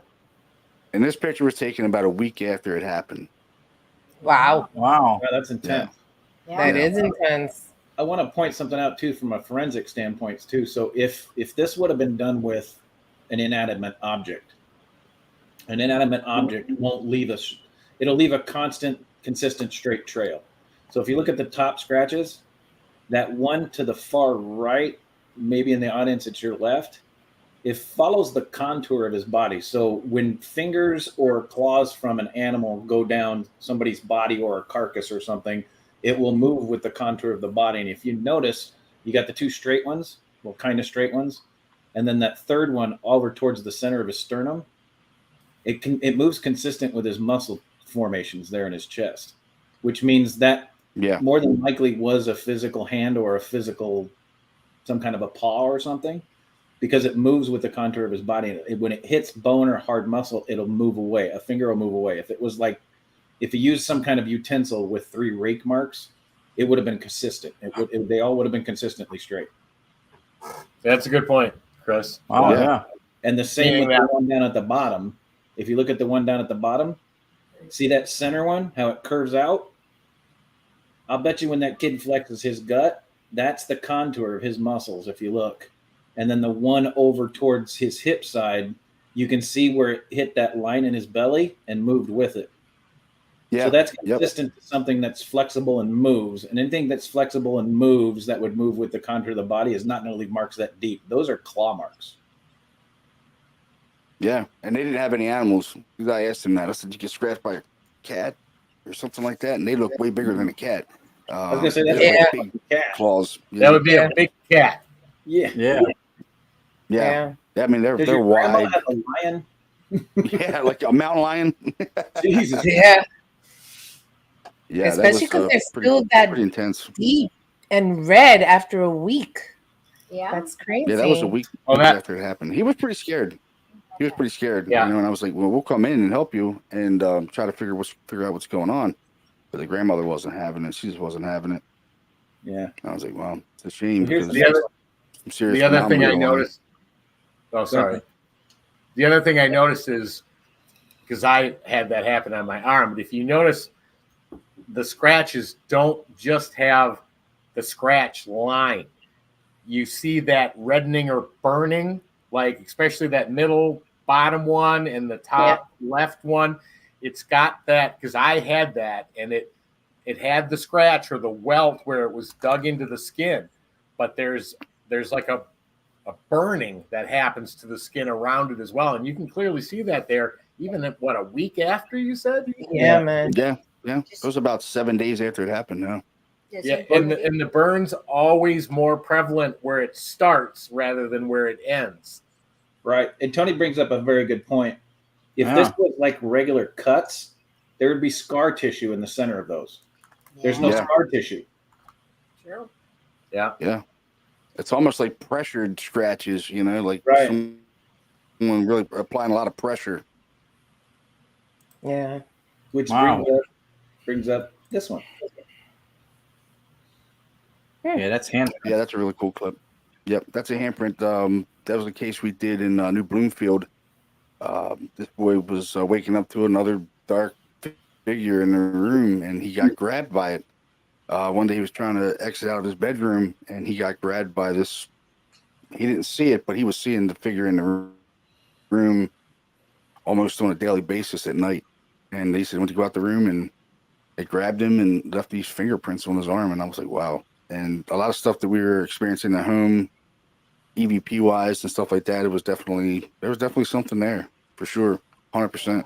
and this picture was taken about a week after it happened. Wow. That's intense. Yeah. That is intense. I want to point something out too from a forensic standpoint too. So if this would have been done with an inanimate object won't leave us. It'll leave a consistent straight trail. So if you look at the top scratches, that one to the far right, maybe in the audience at your left, it follows the contour of his body. So when fingers or claws from an animal go down somebody's body or a carcass or something, it will move with the contour of the body. And if you notice, you got the 2 straight ones, well, kind of straight ones, and then that third one over towards the center of his sternum. It moves consistent with his muscle formations there in his chest, which means that more than likely was a physical hand or a physical, some kind of a paw or something, because it moves with the contour of his body. When it hits bone or hard muscle, it'll move away. A finger will move away. If it was like, if you used some kind of utensil with 3 rake marks, it would have been consistent. They all would have been consistently straight. That's a good point, Chris. Oh, yeah. And the same with the one down at the bottom. If you look at the one down at the bottom, See that center one, how it curves out? I'll bet you when that kid flexes his gut, that's the contour of his muscles, if you look. And then the one over towards his hip side, you can see where it hit that line in his belly and moved with it. Yeah. So that's consistent to something that's flexible and moves. And anything that's flexible and moves that would move with the contour of the body is not going to leave marks that deep. Those are claw marks. Yeah, and they didn't have any animals. I asked them that. I said, "You get scratched by a cat or something like that?" And they look way bigger than a cat. I was going to say they that's have, like big cat. Claws. That would be a big cat. Yeah. Yeah. I mean, they're your grandma wide. have a lion? Yeah, like a mountain lion. Jesus. Yeah. Yeah, Especially because they're pretty, still that pretty intense. deep and red after a week. Yeah. That's crazy. Yeah, that was a week after it happened. He was pretty scared. He was pretty scared. Yeah. You know, and I was like, "Well, we'll come in and help you and try to figure out what's going on." But the grandmother wasn't having it. She just wasn't having it. Yeah. I was like, "Well, it's a shame." Here's because the other thing I noticed. Oh, sorry. The other thing I noticed is because I had that happen on my arm. But if you notice, the scratches don't just have the scratch line. You see that reddening or burning, like especially that middle bottom one and the top left one. It's got that because I had that, and it had the scratch or the welt where it was dug into the skin, but there's like a burning that happens to the skin around it as well, and you can clearly see that there. Even at a week after you said? Yeah, man. Yeah. It was about 7 days after it happened. Now. Yeah, and the burn's always more prevalent where it starts rather than where it ends. Right. And Tony brings up a very good point. If this was like regular cuts, there would be scar tissue in the center of those. There's no scar tissue. True. Yeah. Yeah. It's almost like pressured scratches, you know, like someone really applying a lot of pressure. Yeah. Which brings up this one. Yeah, that's hand. Yeah, that's a really cool clip. Yep, that's a handprint. That was a case we did in New Bloomfield. This boy was waking up to another dark figure in the room, and he got grabbed by it. One day he was trying to exit out of his bedroom, and he got grabbed by this. He didn't see it, but he was seeing the figure in the room almost on a daily basis at night. And they said, went to go out the room, and they grabbed him and left these fingerprints on his arm. And I was like, wow. And a lot of stuff that we were experiencing at home, EVP wise and stuff like that, there was definitely something there for sure. 100%.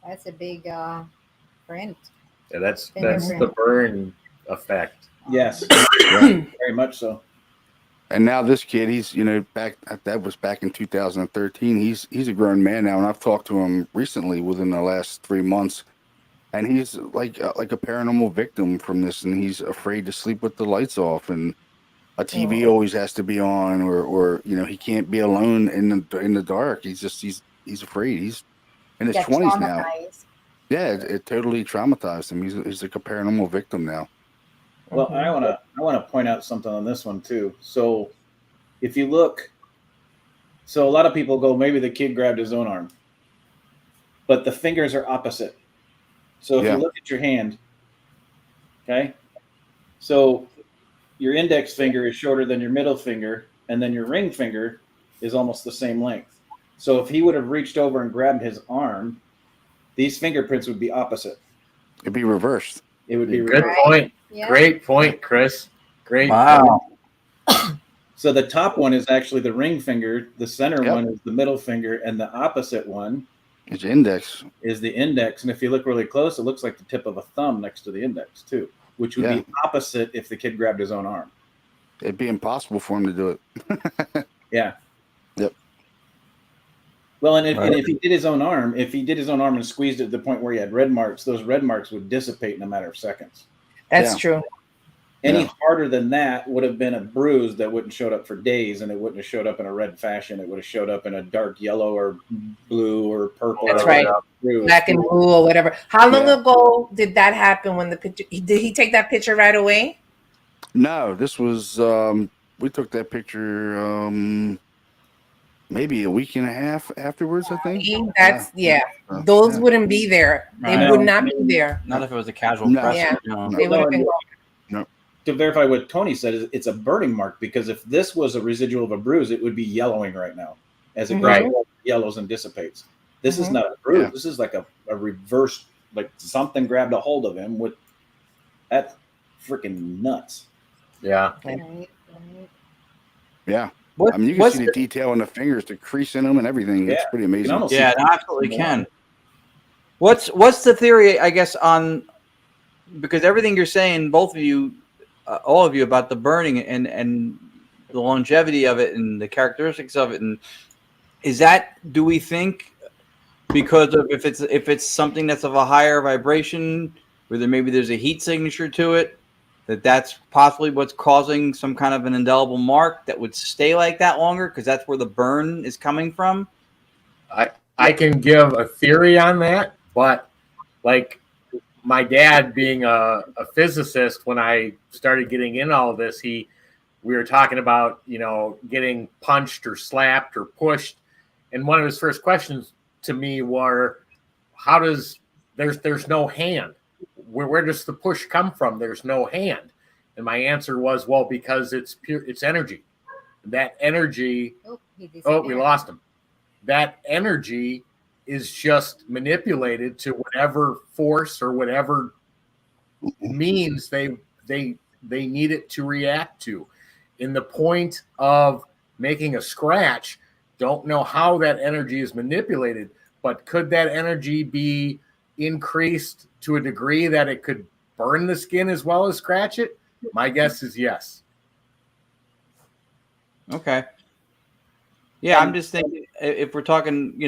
That's a big print. Yeah, that's the burn effect. Yes. Very much so. And now this kid, he's, that was back in 2013. He's a grown man now, and I've talked to him recently within the last 3 months. And he's like a paranormal victim from this, and he's afraid to sleep with the lights off, and a TV always has to be on, or he can't be alone in the dark. He's afraid. He's in his 20s now. Yeah, it totally traumatized him. He's like a paranormal victim now. Well, I want to point out something on this one too. So, if you look, a lot of people go, maybe the kid grabbed his own arm, but the fingers are opposite. So if you look at your hand, okay, so your index finger is shorter than your middle finger, and then your ring finger is almost the same length. So if he would have reached over and grabbed his arm, these fingerprints would be opposite. It'd be reversed. It would be good reversed. point. Yeah. Great point, Chris. Great. Wow. So the top one is actually the ring finger. The center one is the middle finger, and the opposite one is the index. Is the index. And if you look really close, it looks like the tip of a thumb next to the index too, which would be opposite if the kid grabbed his own arm. It'd be impossible for him to do it. Yeah. Yep. Well, and if he did his own arm, and squeezed it to the point where he had red marks, those red marks would dissipate in a matter of seconds. That's true. Any harder than that would have been a bruise that wouldn't showed up for days, and it wouldn't have showed up in a red fashion. It would have showed up in a dark yellow or blue or purple. That's right. Black and blue or whatever. How long ago did that happen when the picture, did he take that picture right away? No, this was, we took that picture maybe a week and a half afterwards, I think. That's those Yeah. wouldn't be there. They Right. would not be there. Not if it was a casual No. press. Yeah. No. They would have been No. To verify what Tony said, is it's a burning mark, because if this was a residual of a bruise, it would be yellowing right now as it Right. goes, yellows and dissipates. This is not a bruise. Yeah. This is like a reverse, like something grabbed a hold of him. With that's freaking nuts. Yeah. Right. Yeah. What, I mean, you can see the detail in the fingers, the crease in them, and everything. It's Yeah. pretty You can amazing. almost see yeah, no, absolutely can. What's the theory, I guess, on, because everything you're saying, both of you, all of you, about the burning and the longevity of it and the characteristics of it, and is that, do we think because of if it's something that's of a higher vibration, where maybe there's a heat signature to it, that's possibly what's causing some kind of an indelible mark that would stay like that longer, because that's where the burn is coming from? I can give a theory on that, but like my dad being a physicist, when I started getting in all of this, we were talking about, getting punched or slapped or pushed. And one of his first questions to me were, how does, there's no hand. Where does the push come from? There's no hand. And my answer was, well, because it's energy. That energy, we lost him. That energy is just manipulated to whatever force or whatever means they need it to react to. In the point of making a scratch, don't know how that energy is manipulated, but could that energy be increased to a degree that it could burn the skin as well as scratch it? My guess is yes. Okay. Yeah, I'm just thinking, if we're talking,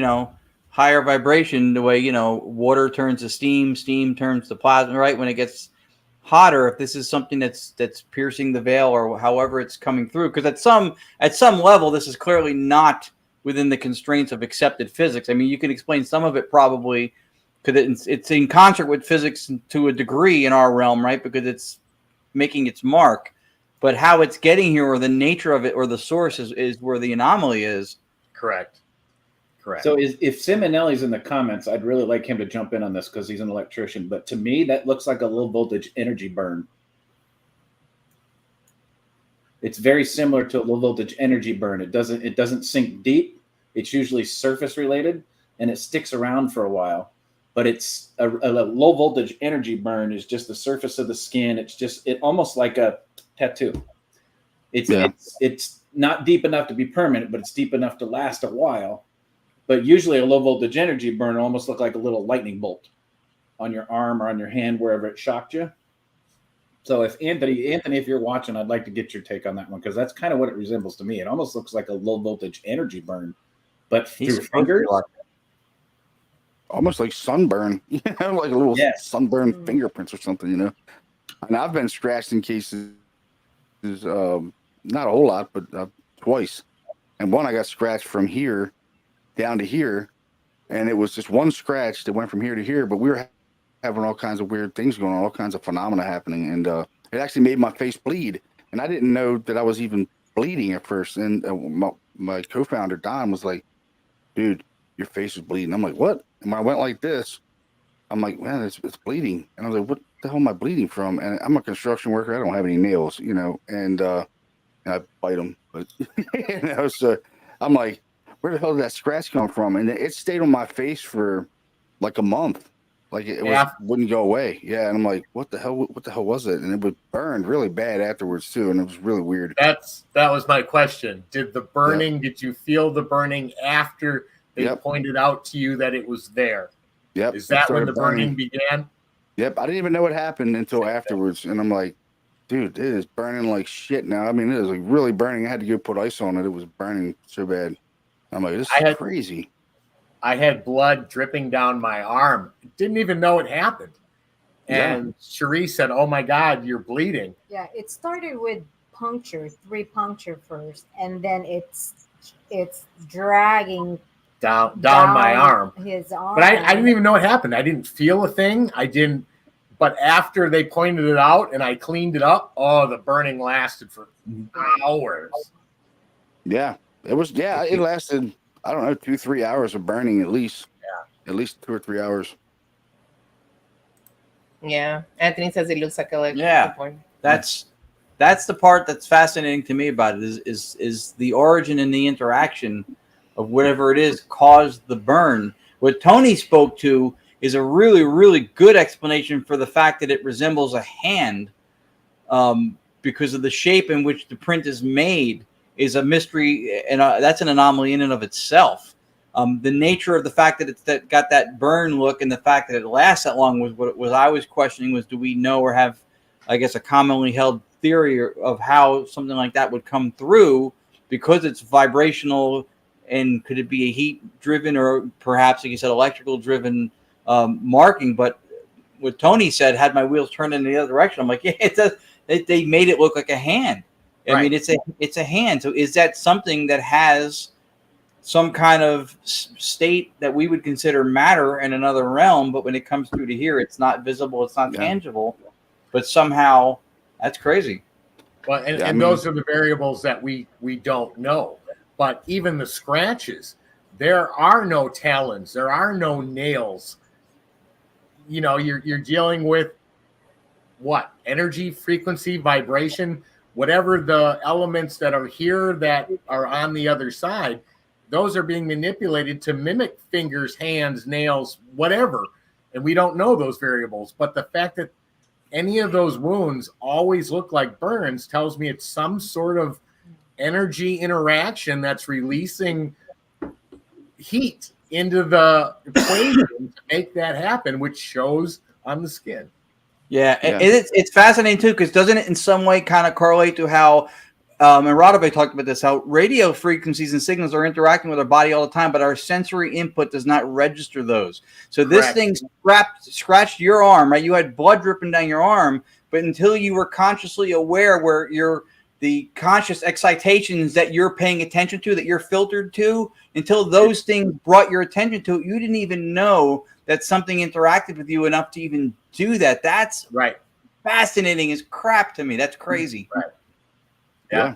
higher vibration, the way, water turns to steam, steam turns to plasma, right? When it gets hotter, if this is something that's piercing the veil or however it's coming through, because at some level, this is clearly not within the constraints of accepted physics. I mean, you can explain some of it probably because it's in concert with physics to a degree in our realm, right? Because it's making its mark. But how it's getting here, or the nature of it, or the source is where the anomaly is. Correct. So if Simonelli's in the comments, I'd really like him to jump in on this because he's an electrician. But to me, that looks like a low voltage energy burn. It's very similar to a low voltage energy burn. It doesn't sink deep. It's usually surface related, and it sticks around for a while. But it's a low voltage energy burn is just the surface of the skin. It almost like a tattoo. It's not deep enough to be permanent, but it's deep enough to last a while. But usually a low voltage energy burn almost look like a little lightning bolt on your arm or on your hand, wherever it shocked you. So if Anthony, if you're watching, I'd like to get your take on that one, because that's kind of what it resembles to me. It almost looks like a low voltage energy burn, but through fingers. Almost like sunburn, like a little sunburn fingerprints or something, And I've been scratched in cases, not a whole lot, but twice. And one I got scratched from here down to here, and it was just one scratch that went from here to here. But we were having all kinds of weird things going on, all kinds of phenomena happening, and it actually made my face bleed. And I didn't know that I was even bleeding at first. And my co-founder Don was like, "Dude, your face is bleeding." I'm like, "What?" And when I went like this, I'm like, "Man, it's bleeding." And I was like, "What the hell am I bleeding from?" And I'm a construction worker. I don't have any nails, and I bite them. But so I'm like, where the hell did that scratch come from? And it stayed on my face for like a month. Like it wouldn't go away. Yeah. And I'm like, what the hell was it? And it would burn really bad afterwards too. And it was really weird. That was my question. Did the burning, did you feel the burning after they pointed out to you that it was there? Yep. Is that when the burning began? Yep. I didn't even know what happened until afterwards. And I'm like, dude, it is burning like shit now. I mean, it is like really burning. I had to go put ice on it. It was burning so bad. I'm like, this is crazy. I had blood dripping down my arm. Didn't even know it happened. And Cherie said, "Oh my God, you're bleeding." Yeah, it started with 3 puncture first, and then it's dragging down my arm. His arm. But I didn't even know what happened. I didn't feel a thing. But after they pointed it out and I cleaned it up, the burning lasted for hours. Yeah. It was, yeah, it lasted, I don't know, 2-3 hours of burning at least. Yeah. At least 2 or 3 hours. Yeah. Anthony says it looks like electric. Yeah. That's the part that's fascinating to me about it is the origin and the interaction of whatever it is caused the burn. What Tony spoke to is a really, really good explanation for the fact that it resembles a hand, because of the shape in which the print is made is a mystery, and that's an anomaly in and of itself. The nature of the fact that it's got that burn look and the fact that it lasts that long was what was I was questioning was, do we know or have, I guess, a commonly held theory of how something like that would come through, because it's vibrational, and could it be a heat driven or perhaps, like you said, electrical driven marking? But what Tony said, had my wheels turned in the other direction, I'm like, yeah, it does. They made it look like a hand. I mean, it's a hand. So is that something that has some kind of state that we would consider matter in another realm, but when it comes through to here, it's not visible, it's not tangible, but somehow that's crazy. Well, and those are the variables that we don't know. But even the scratches, there are no talons, there are no nails. You know, you're dealing with what? Energy, frequency, vibration, whatever the elements that are here that are on the other side, those are being manipulated to mimic fingers, hands, nails, whatever. And we don't know those variables. But the fact that any of those wounds always look like burns tells me it's some sort of energy interaction that's releasing heat into the equation to make that happen, which shows on the skin. Yeah. It's fascinating too, because doesn't it in some way kind of correlate to how, and Rodabay talked about this, how radio frequencies and signals are interacting with our body all the time, but our sensory input does not register those. So this thing scratched your arm, right? You had blood dripping down your arm, but until you were consciously aware where the conscious excitations that you're paying attention to, that you're filtered to, until those things brought your attention to it, you didn't even know that something interacted with you enough to even do that. That's fascinating as crap to me. That's crazy. Right. Yeah.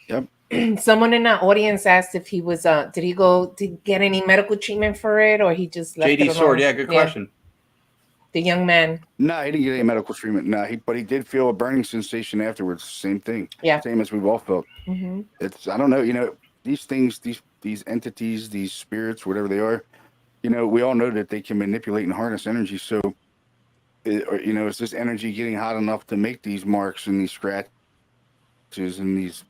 Yep. Someone in the audience asked if he was did he go to get any medical treatment for it, or he just left JD it Sword, good question. The young man. No, he didn't get any medical treatment. No, but he did feel a burning sensation afterwards. Same thing. Yeah. Same as we've all felt. Mm-hmm. It's, I don't know, you know, these things, these entities, these spirits, whatever they are, you know, we all know that they can manipulate and harness energy. So, you know, is this energy getting hot enough to make these marks and these scratches and these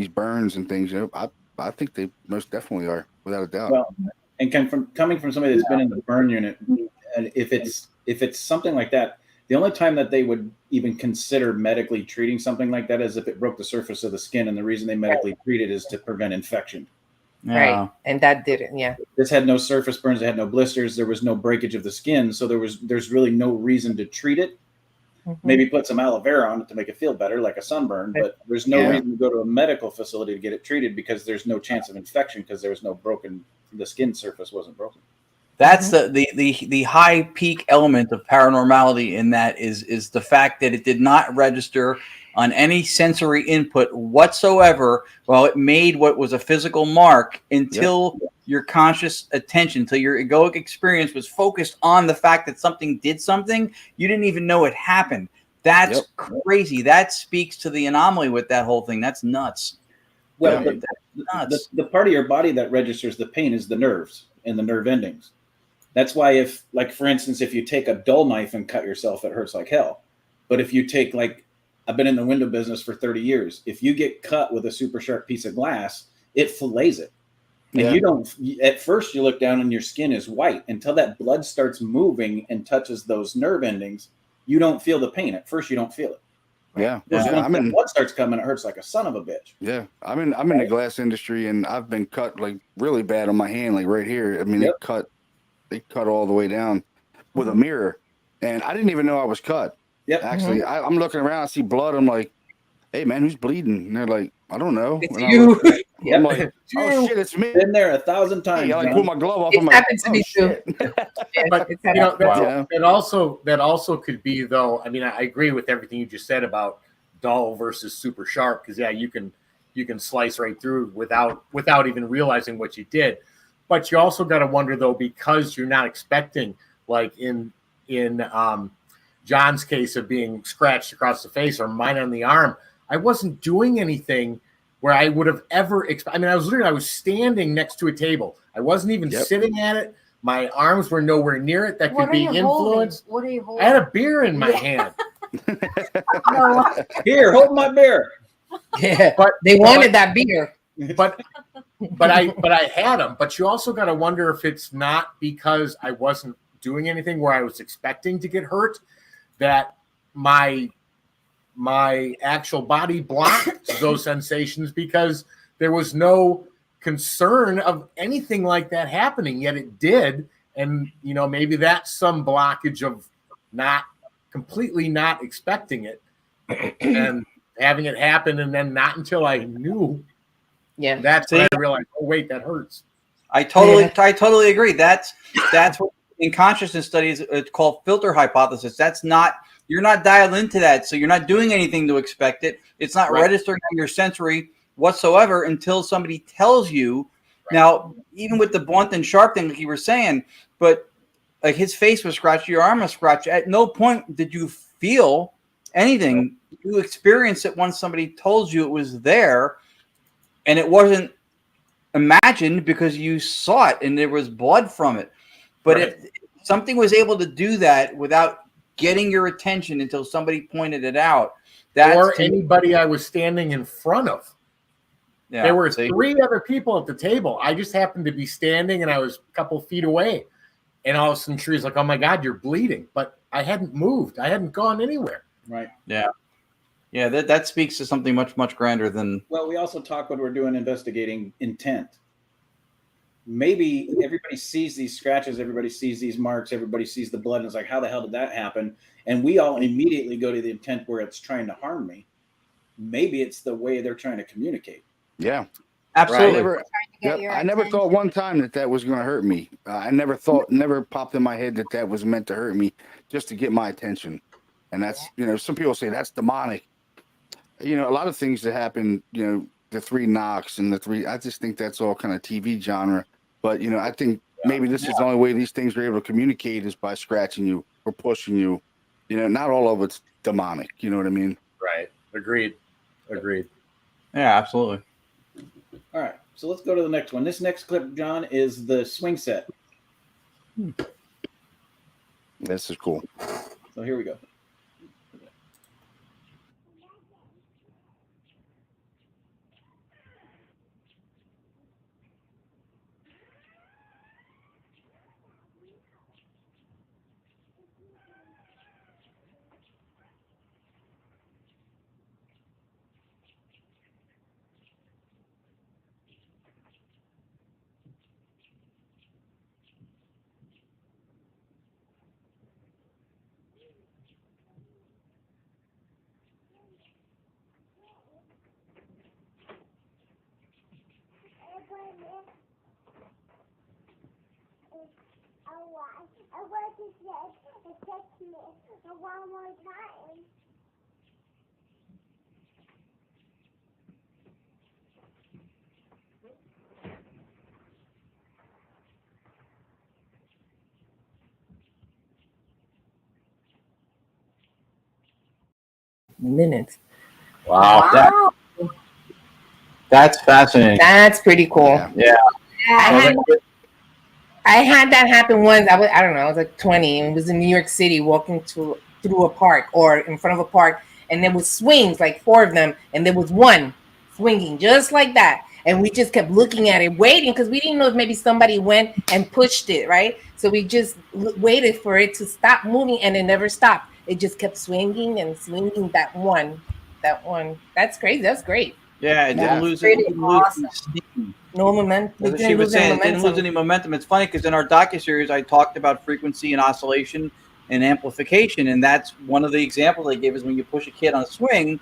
burns and things? You know, I think they most definitely are, without a doubt. Well, and coming from somebody that's been in the burn unit, and if it's something like that, the only time that they would even consider medically treating something like that is if it broke the surface of the skin, and the reason they medically treat it is to prevent infection. Right, and that didn't. Yeah, this had no surface burns, it had no blisters, there was no breakage of the skin, so there's really no reason to treat it. Mm-hmm. Maybe put some aloe vera on it to make it feel better, like a sunburn, but there's no reason to go to a medical facility to get it treated, because there's no chance of infection, because there was no the skin surface wasn't broken. That's the high peak element of paranormality in that is the fact that it did not register on any sensory input whatsoever while it made what was a physical mark until your conscious attention, until your egoic experience was focused on the fact that something did something. You didn't even know it happened. That's crazy. That speaks to the anomaly with that whole thing. That's nuts. Well, the part of your body that registers the pain is the nerves and the nerve endings. That's why if, like, for instance, if you take a dull knife and cut yourself, it hurts like hell. But if you take, like, I've been in the window business for 30 years. If you get cut with a super sharp piece of glass, it fillets it. And you don't, at first you look down and your skin is white until that blood starts moving and touches those nerve endings. You don't feel the pain. At first you don't feel it. Yeah. Once blood starts coming, it hurts like a son of a bitch. Yeah. I'm in the glass industry, and I've been cut like really bad on my hand, like right here. I mean, they cut all the way down with a mirror, and I didn't even know I was cut. Yep. Actually, I'm looking around, I see blood. I'm like, hey man, who's bleeding? And they're like, I don't know. It's you. I'm like, oh shit, it's me. Been there 1,000 times. Hey, I like pull my glove off. It happened to me too. But you know, that also could be, though. I mean, I agree with everything you just said about dull versus super sharp, because you can you can slice right through without even realizing what you did. But you also got to wonder though, because you're not expecting, like in John's case of being scratched across the face or mine on the arm, I wasn't doing anything where I would have ever. I mean, I was standing next to a table. I wasn't even sitting at it. My arms were nowhere near it. That could be influenced. What are you holding? I had a beer in my hand. No. Here, hold my beer. Yeah, But they wanted that beer. But I had them. But you also got to wonder if it's not because I wasn't doing anything where I was expecting to get hurt, that my actual body blocked those sensations because there was no concern of anything like that happening, yet it did. And maybe that's some blockage of not expecting it and having it happen, and then not until I knew. Yeah, that's when I realized, oh wait, that hurts. I totally agree. That's what in consciousness studies it's called filter hypothesis. You're not dialed into that, so you're not doing anything to expect it. It's not registering on your sensory whatsoever until somebody tells you. Right. Now, even with the blunt and sharp thing, like you were saying, but like his face was scratched, your arm was scratched. At no point did you feel anything. Right. You experienced it once somebody told you it was there, and it wasn't imagined because you saw it and there was blood from it. But if something was able to do that without getting your attention until somebody pointed it out, or anybody I was standing in front of. Yeah, there were 3 other people at the table. I just happened to be standing and I was a couple feet away. And all of a sudden She's like, oh my God, you're bleeding. But I hadn't moved. I hadn't gone anywhere. Right. Yeah. Yeah, that speaks to something much, much grander than... Well, we also talk when we're doing investigating intent. Maybe everybody sees these scratches, everybody sees these marks, everybody sees the blood, and it's like, how the hell did that happen? And we all immediately go to the intent where it's trying to harm me. Maybe it's the way they're trying to communicate. Yeah, absolutely. I never thought one time that was going to hurt me. I never popped in my head that was meant to hurt me, just to get my attention. And that's, some people say that's demonic. A lot of things that happen, the 3 knocks and the 3, I just think that's all kind of TV genre. But, I think maybe this is the only way these things are able to communicate is by scratching you or pushing you. Not all of it's demonic. You know what I mean? Right. Agreed. Yeah, absolutely. All right. So let's go to the next one. This next clip, John, is the swing set. This is cool. So here we go. Minutes. Wow. That's fascinating. That's pretty cool. Yeah. I had that happen once. I was like 20 and was in New York City walking through a park or in front of a park, and there was swings, like 4 of them, and there was one swinging just like that. And we just kept looking at it, waiting, because we didn't know if maybe somebody went and pushed it, right? So we just waited for it to stop moving, and it never stopped. It just kept swinging and swinging. That one. That's crazy. That's great. Yeah, it didn't lose awesome. No momentum. She was saying it didn't lose any momentum. It's funny because in our docuseries, I talked about frequency and oscillation and amplification, and that's one of the examples I gave is when you push a kid on a swing,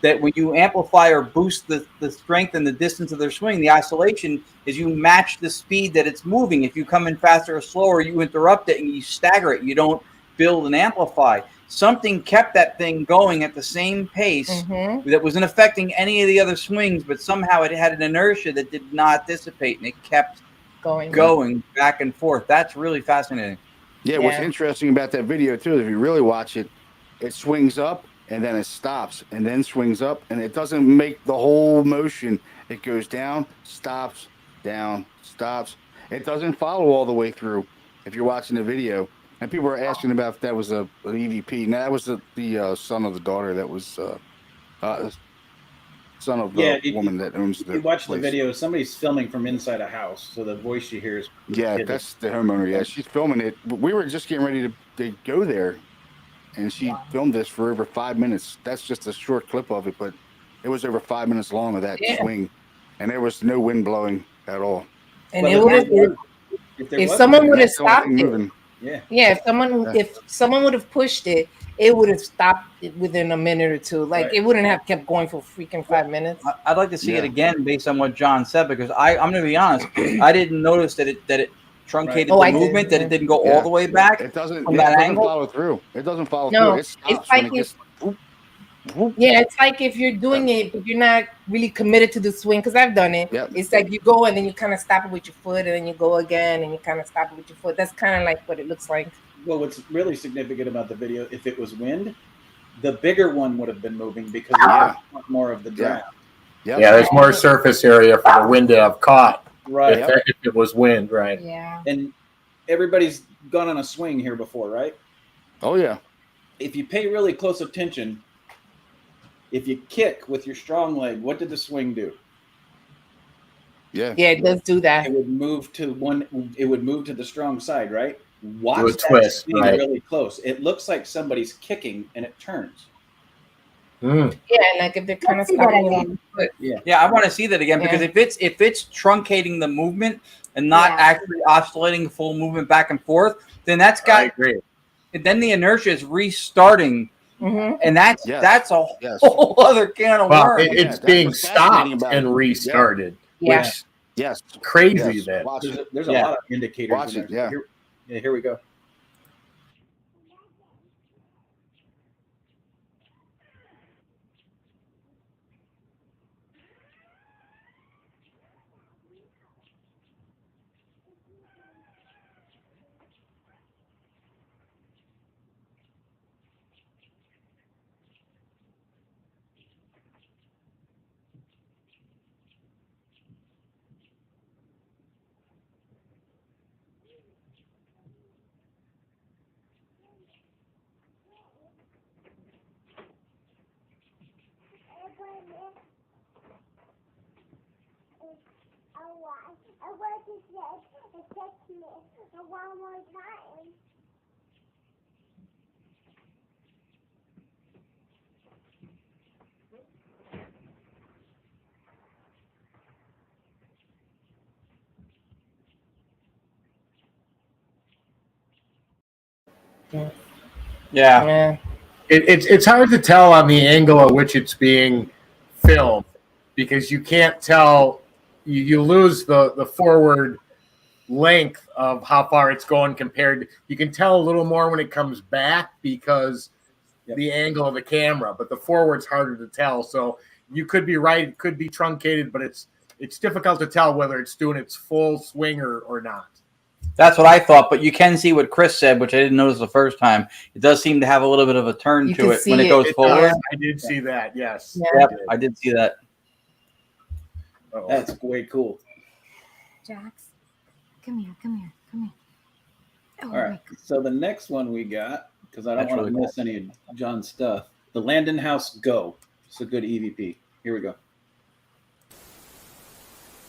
that when you amplify or boost the strength and the distance of their swing, the oscillation is you match the speed that it's moving. If you come in faster or slower, you interrupt it and you stagger it. You don't build and amplify. something kept that thing going at the same pace that wasn't affecting any of the other swings, but somehow it had an inertia that did not dissipate, and it kept going back and forth. That's really fascinating. Yeah, what's interesting about that video too, if you really watch it, it swings up and then it stops and then swings up, and it doesn't make the whole motion. It goes down, stops, down, stops. It doesn't follow all the way through if you're watching the video. And people were asking about if that was an EVP. Now, that was the son of the daughter that was son of the woman that owns the place. You watch the video, somebody's filming from inside a house, so the voice you hear is... Yeah, that's the homeowner. Yeah, she's filming it. We were just getting ready to go there, and she filmed this for over 5 minutes. That's just a short clip of it, but it was over 5 minutes long of that swing, and there was no wind blowing at all. And it would if someone would have stopped it. If someone would have pushed it, it would have stopped it within a minute or two. Like it wouldn't have kept going for freaking 5 minutes. I'd like to see it again based on what John said, because I'm going to be honest, I didn't notice that it truncated the movement, that it didn't go all the way back. It doesn't. From It that doesn't angle. follow through. It doesn't follow No, through. It stops it's like when it gets. it's like if you're doing it, but you're not really committed to the swing. Because I've done it. It's like you go and then you kind of stop it with your foot, and then you go again and you kind of stop it with your foot. That's kind of like what it looks like. Well, what's really significant about the video, if it was wind, the bigger one would have been moving because it was more of the ground. Yeah, there's more surface area for the wind to have caught. Right. If it was wind, right? Yeah. And everybody's gone on a swing here before, right? Oh, yeah. If you pay really close attention, if you kick with your strong leg, what did the swing do? Yeah. Yeah, it does do that. It would move to the strong side, right? Watch would that twist, swing right. really close. It looks like somebody's kicking and it turns. Yeah, and like if they're kind of stopping. Yeah, I want to see that again, because if it's truncating the movement and not actually oscillating full movement back and forth, then that's got. I agree. Then the inertia is restarting, and that's a whole other can of worms. It's being stopped and restarted. Which crazy that There's a lot of indicators. Watch in it, there. Here we go. Yeah. It's hard to tell on the angle at which it's being filmed, because you can't tell. You lose the forward length of how far it's going compared. You can tell a little more when it comes back because the angle of the camera, but the forward's harder to tell. So you could be right; it could be truncated, but it's difficult to tell whether it's doing its full swing or not. That's what I thought, but you can see what Chris said, which I didn't notice the first time. It does seem to have a little bit of a turn to it when it goes forward. I did see that. Yes. Yep, I did see that. That's way cool. Jax, come here. Oh, All right. So the next one we got, because I don't That's want to really miss any of John's stuff. The Landon House Go. It's a good EVP. Here we go.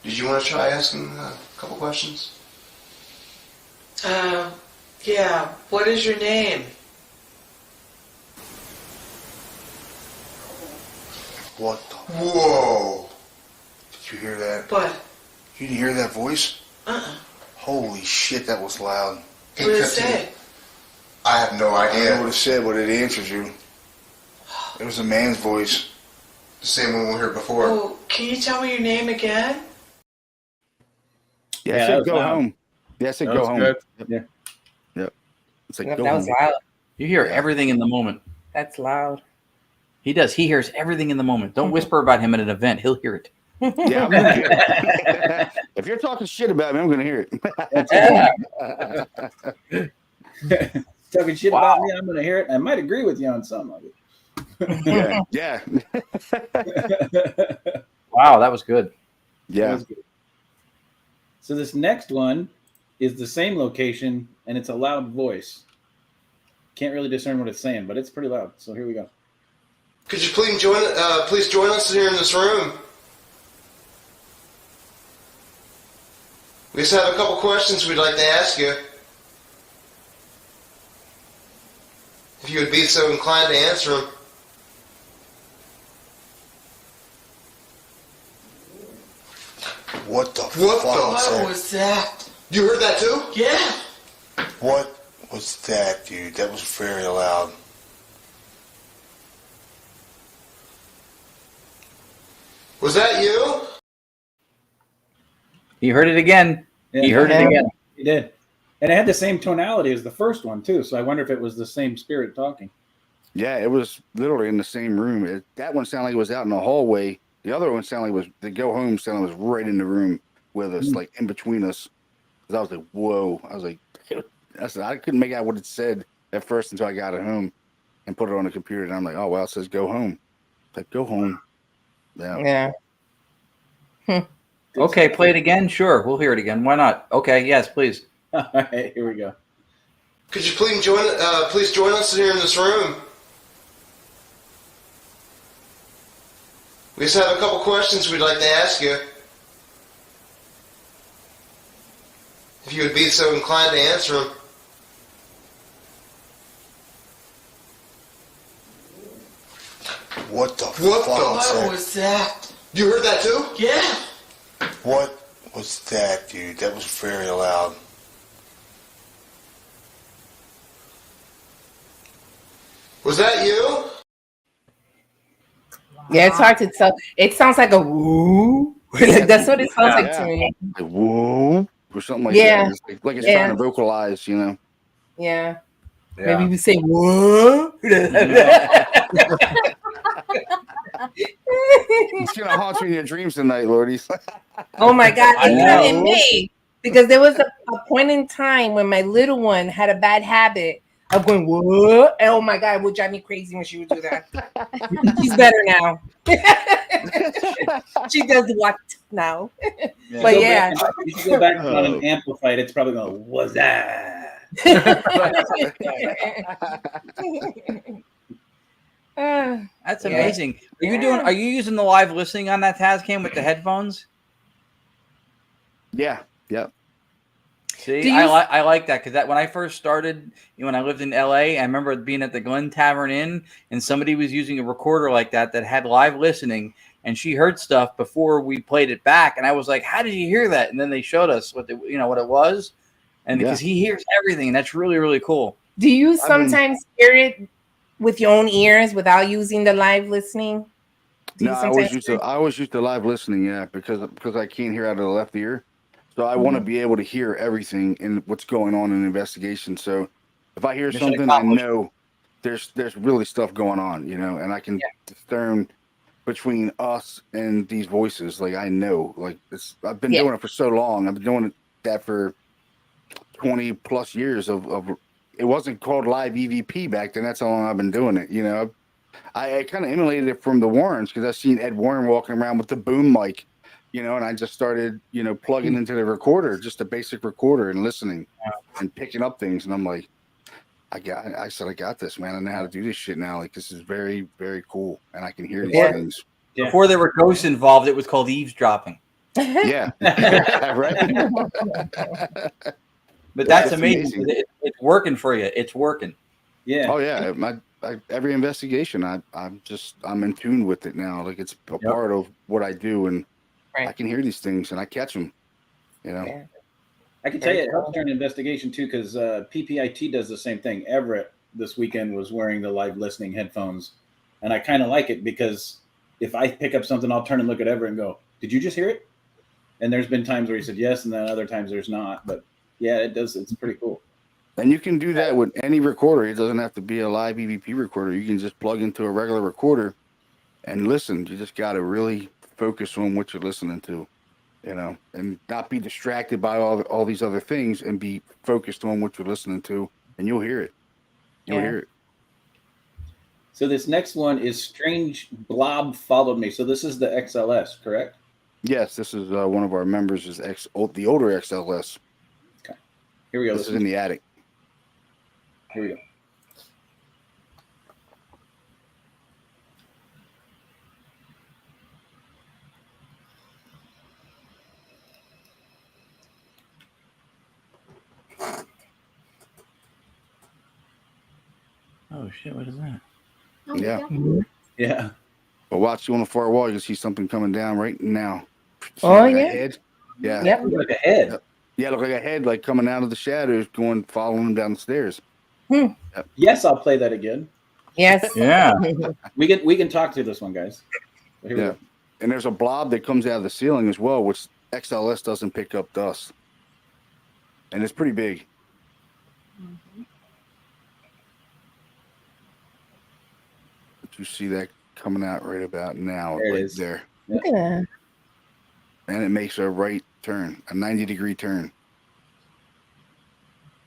Did you want to try asking a couple questions? Yeah. What is your name? What the? Whoa! Did you hear that? What? You didn't hear that voice? Holy shit, that was loud. What did it say? I have no idea. I know what it said, but it answers you. It was a man's voice. The same one we heard before. Oh, can you tell me your name again? Yeah, I said go home. Yeah, I said go home. Good. Yep. It's like That go was home. loud. You hear everything in the moment. That's loud. He does. He hears everything in the moment. Don't whisper about him at an event. He'll hear it. Yeah, I'm gonna hear it. If you're talking shit about me, I'm gonna hear it. Talking shit about me, I'm going to hear it. I might agree with you on some of it. Yeah. Wow, that was good. Yeah. Was good. So this next one is the same location, and it's a loud voice. Can't really discern what it's saying, but it's pretty loud. So here we go. Could you please join us here in this room? We just have a couple questions we'd like to ask you. If you would be so inclined to answer them. What the What fuck was that? You heard that too? Yeah. What was that, dude? That was very loud. Was that you? He heard it again. Yeah, he heard it again. He did. And it had the same tonality as the first one, too. So I wonder if it was the same spirit talking. Yeah, it was literally in the same room. That one sounded like it was out in the hallway. The other one sounded like the go home sound was right in the room with us, like in between us. I was like, whoa. I was like, I couldn't make out what it said at first until I got it home and put it on the computer. And I'm like, oh, well, it says go home. It's like, go home. Yeah. Okay, play it again. Sure, we'll hear it again. Why not? Okay, yes, please. All right, here we go. Could you please join us here in this room? We just have a couple questions we'd like to ask you. If you would be so inclined to answer them. What the What fuck was that? You heard that too? Yeah. What was that, dude? That was very loud. Was that you? Yeah, it's hard to tell. It sounds like a woo. Like, that's what it sounds like to me. Like, whoa, or something like Yeah. that. Like it's trying to vocalize, you know. Yeah. Yeah. Maybe we say whoa. It's gonna haunt you in your dreams tonight, Lordy. Oh my God. I It know. may, because there was a point in time when my little one had a bad habit of going, whoa. And oh my God, it would drive me crazy when she would do that. She's better now. She does what now? Yeah. But Go yeah. back- you should go back on an amplified. It's probably going, was that? That's amazing. Are you using the live listening on that Tascam with the headphones? Yeah. Yep. See, I like that because when I first started, when I lived in LA, I remember being at the Glen Tavern Inn and somebody was using a recorder like that had live listening, and she heard stuff before we played it back, and I was like, "How did you hear that?" And then they showed us what it was, and because he hears everything, and that's really, really cool. Do you sometimes hear it with your own ears without using the live listening? No, I always used to live listening, yeah, because I can't hear out of the left ear. So I want to be able to hear everything in what's going on in the investigation. So if I hear something, I know there's really stuff going on, and I can discern between us and these voices. Like I know, like I've been doing it for so long. I've been doing that for 20 plus years of it wasn't called live EVP back then. That's how long I've been doing it. I kind of emulated it from the Warrens because I've seen Ed Warren walking around with the boom mic, and I just started, plugging into the recorder, just a basic recorder, and listening and picking up things. And I'm like, I said, I got this, man. I know how to do this shit now. Like, this is very, very cool. And I can hear these things. Yeah. Before there were ghosts involved, it was called eavesdropping. Yeah. Right. But that's amazing. It's working for you. It's working. Yeah. Oh yeah. Every investigation, I'm in tune with it now. Like it's a part of what I do, and I can hear these things and I catch them. Yeah. I can tell you it helps during investigation too, because PPIT does the same thing. Everett this weekend was wearing the live listening headphones, and I kind of like it because if I pick up something, I'll turn and look at Everett and go, "Did you just hear it?" And there's been times where he said yes, and then other times there's not. But yeah, it does. It's pretty cool. And you can do that with any recorder. It doesn't have to be a live EVP recorder. You can just plug into a regular recorder and listen. You just got to really focus on what you're listening to, and not be distracted by all these other things, and be focused on what you're listening to, and you'll hear it. You'll hear it. So this next one is Strange Blob Followed Me. So this is the XLS, correct? Yes, this is one of our members is the older XLS. Okay. Here we go. This is in the attic. Here we go. Oh shit! What is that? Yeah. Yeah. But watch you on the far wall. You can see something coming down right now. See Oh like a yeah. head? Yeah. Yep. Like a head. Yep. Yeah, look like a head, like coming out of the shadows, following them down the stairs. Hmm. Yep. Yes, I'll play that again. Yes. Yeah. We can talk through this one, guys. So here we go. And there's a blob that comes out of the ceiling as well, which XLS doesn't pick up dust. And it's pretty big. But you see that coming out right about now. There it right is. there. Look at that. And it makes a right turn, a 90-degree turn.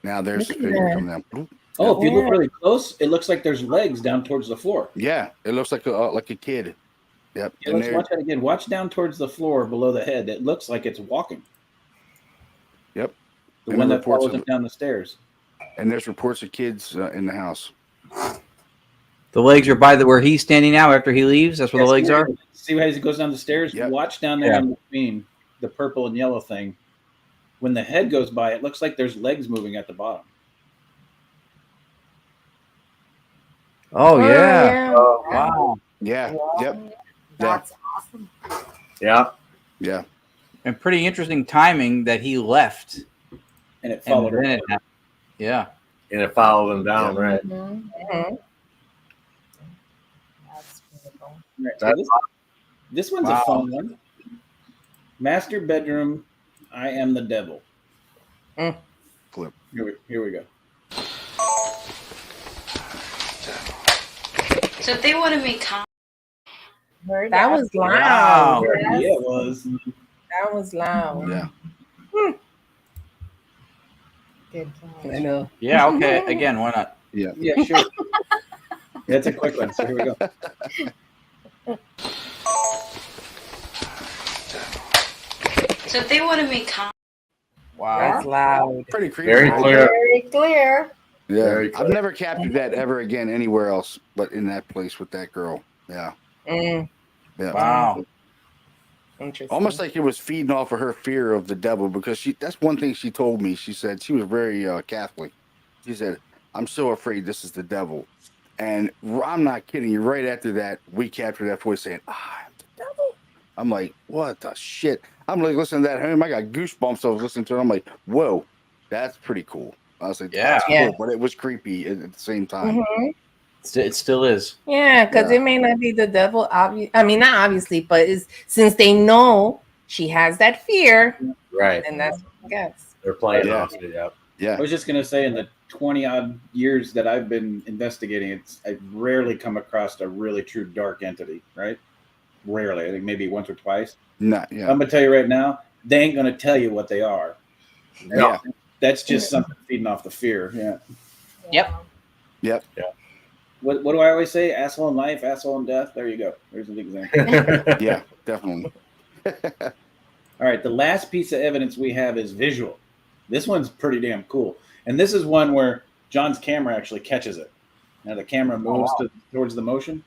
Now there's the Look at figure that. coming down. Bloop. Oh, if you look really close, it looks like there's legs down towards the floor. Yeah, it looks like a kid. Yep. Yeah, let's watch that again. Watch down towards the floor below the head. It looks like it's walking. Yep. The one that follows him down the stairs. And there's reports of kids in the house. The legs are by where he's standing now after he leaves. That's where the legs are. See how he goes down the stairs? Yep. Watch down there in between the purple and yellow thing. When the head goes by, it looks like there's legs moving at the bottom. Oh yeah. Oh, Wow. Yeah. Yep. That's awesome. Yeah. Yeah. And pretty interesting timing that he left. And it followed her. Yeah. And it followed him down, right? Mm-hmm. That's really cool. Right, so this one's a fun one. Master bedroom, I am the devil. Flip. Here we go. So if they want to make That was loud. Wow. Yeah, it was. That was loud. Yeah. Good catch. I know. Yeah. Okay. Again, why not? Yeah. Yeah, sure. That's a quick one. So here we go. so if they want to make Wow. That's loud. Pretty creepy. Very clear. Very clear. Yeah. Very I've never captured that ever again anywhere else but in that place with that girl. Yeah. Mm, Yeah. Wow. interesting. Almost like it was feeding off of her fear of the devil, because that's one thing she told me. She said she was very Catholic. She said, I'm so afraid this is the devil. And I'm not kidding you. Right after that, we captured that voice saying, I'm the devil. I'm like, what the shit? I'm like listening to that home. I got goosebumps. I was listening to it. I'm like, whoa, that's pretty cool. I was like, Yeah. that's cool, Yeah. but it was creepy at the same time. Mhm. It still is. Yeah, because Yeah. it may not be the devil. I mean, not obviously, but it's, since they know she has that fear, Right. and that's what I guess. They're playing Yeah. off it. Yeah. Yeah. I was just gonna say, in the 20 odd years that I've been investigating, I've rarely come across a really true dark entity. Right? Rarely. I think maybe once or twice. Yeah. I'm gonna tell you right now, they ain't gonna tell you what they are. Yeah. That's just something feeding off the fear. Yeah. Yep. Yep. What do I always say? Asshole in life, asshole in death. There you go. There's an example. Yeah, definitely. All right. The last piece of evidence we have is visual. This one's pretty damn cool. And this is one where John's camera actually catches it. Now the camera moves towards the motion.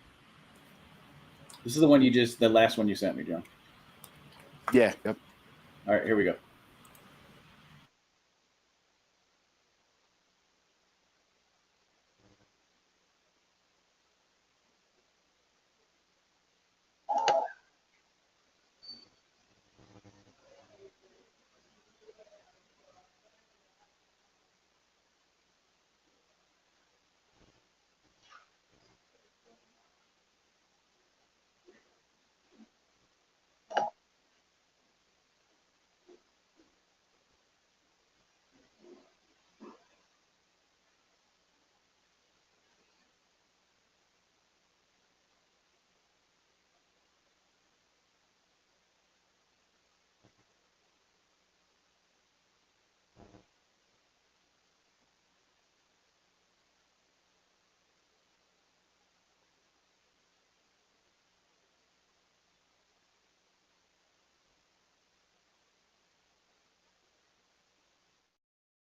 This is the one the last one you sent me, John. Yeah. Yep. All right, here we go.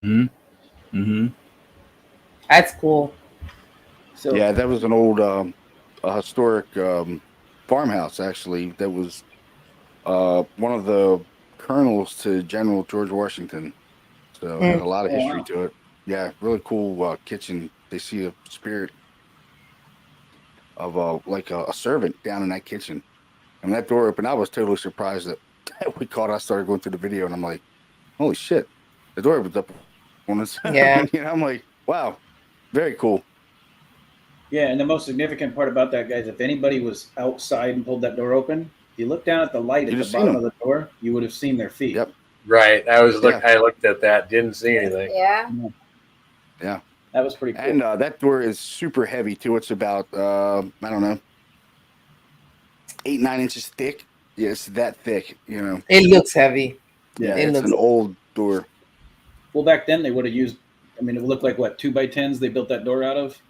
Mm-hmm. Mm-hmm. That's cool. So Yeah, that was an old a historic farmhouse actually. That was one of the colonels to General George Washington. So it had a lot of Oh, history wow. to it. Yeah, really cool kitchen. They see a spirit of like a servant down in that kitchen. And that door opened. I was totally surprised that we caught. I started going through the video, and I'm like, "Holy shit!" The door opens up on its own. Yeah. You know, I'm like, "Wow, very cool." Yeah, and the most significant part about that, guys, if anybody was outside and pulled that door open, if you look down at the light at You'd the have seen bottom of them. the door, you would have seen their feet. Yep. Right. I Yeah. looked at that. Didn't see anything. Yeah. Yeah. That was pretty cool. And that door is super heavy too. It's about I don't know, 8-9 inches thick. Yeah, it's that thick. You know. It looks heavy. Yeah, It it's looks an old door. Well, back then they would have used. I mean, it looked like what 2x10s they built that door out of.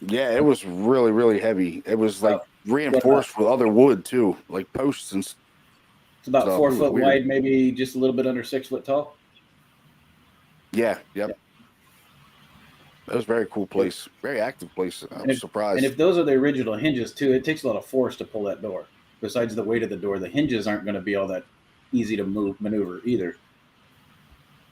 Yeah, it was really, really heavy. It was like reinforced with other wood too, like posts and stuff. It's about So, 4 it was foot weird. wide, maybe just a little bit under 6 foot tall. Yeah, yep. That was a very cool place, very active place. I was surprised. And if those are the original hinges too, it takes a lot of force to pull that door. Besides the weight of the door, the hinges aren't going to be all that easy to maneuver either.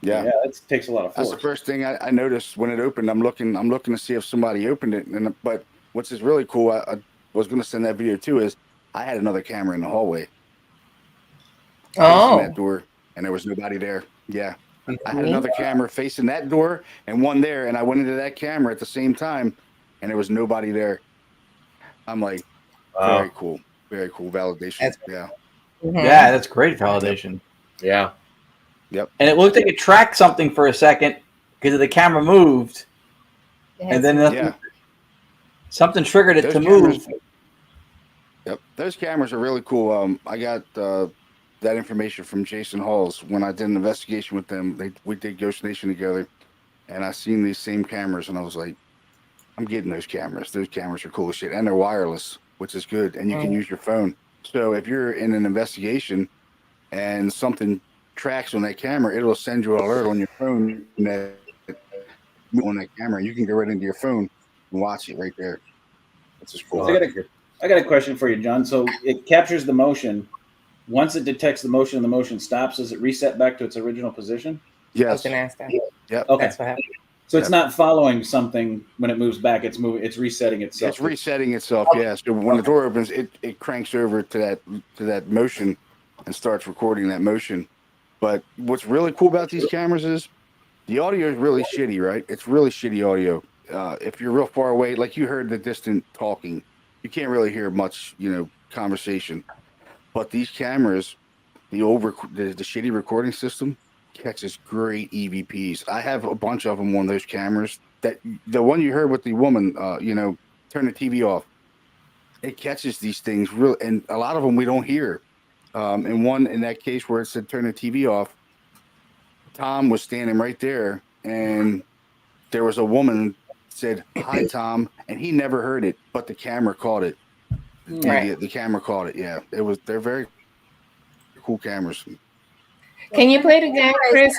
Yeah, Yeah, it takes a lot of force. That's the first thing I noticed when it opened. I'm looking to see if somebody opened it. But what's is really cool, I was going to send that video too. Is I had another camera in the hallway facing that door, and there was nobody there. Yeah, I had another camera facing that door and one there, and I went into that camera at the same time, and there was nobody there. I'm like, very cool validation. Yeah. Yeah, that's great validation. Yeah. Yep. And it looked like it tracked something for a second because the camera moved, and then something triggered it to move. Yep, those cameras are really cool. I got that information from Jason Halls when I did an investigation with them. We did Ghost Nation together, and I seen these same cameras, and I was like, I'm getting those cameras. Those cameras are cool as shit, and they're wireless, which is good, and you can use your phone. So if you're in an investigation and something tracks on that camera, it'll send you an alert on your phone that on that camera. You can go right into your phone and watch it right there. That's just cool. So I got a question for you, John. So it captures the motion. Once it detects the motion and the motion stops, does it reset back to its original position? Yes. I was going to ask that. Yep. Okay. That's what happened. So it's not following something when it moves back. It's resetting itself. It's resetting itself. Yeah. So when the door opens, it cranks over to that motion and starts recording that motion. But what's really cool about these cameras is the audio is really shitty, right? It's really shitty audio. If you're real far away, like you heard the distant talking, you can't really hear much, conversation. But these cameras, the shitty recording system catches great EVPs. I have a bunch of them on those cameras. That the one you heard with the woman, turn the TV off. It catches these things real, and a lot of them we don't hear. And one in that case where it said turn the TV off, Tom was standing right there, and there was a woman said hi Tom, and he never heard it, but the camera caught it. The camera caught it. Yeah, they're very cool cameras. Can you play it again, Chris?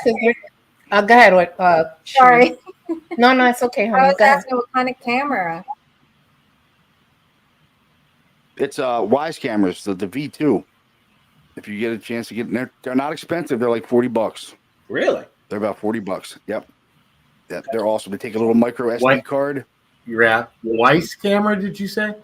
Go ahead. What? Sorry. No, it's okay, honey. I was Go ahead. asking what kind of camera. It's Wise cameras, the V2. If you get a chance to get in there, they're not expensive. They're like $40. Really? They're about $40. Yep. They're awesome. They take a little micro SD card. You're at Weiss camera, did you say?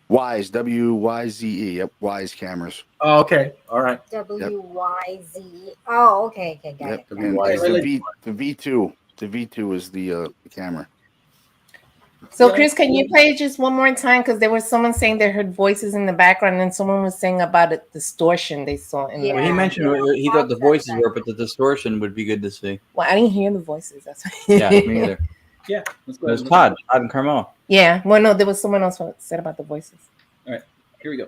Wise, WYZE. Yep, Wise cameras. Oh, okay. All right. WYZ. Oh, okay. Got it. And the V2. The V2 is the camera. So, Chris, can you play it just one more time? Because there was someone saying they heard voices in the background, and someone was saying about a distortion they saw in Well, he mentioned he thought the voices were, but the distortion would be good to see. Well, I didn't hear the voices. That's Yeah, me either. Yeah, let's go. It was Todd and Carmel. Yeah, well, no, there was someone else who said about the voices. All right, here we go.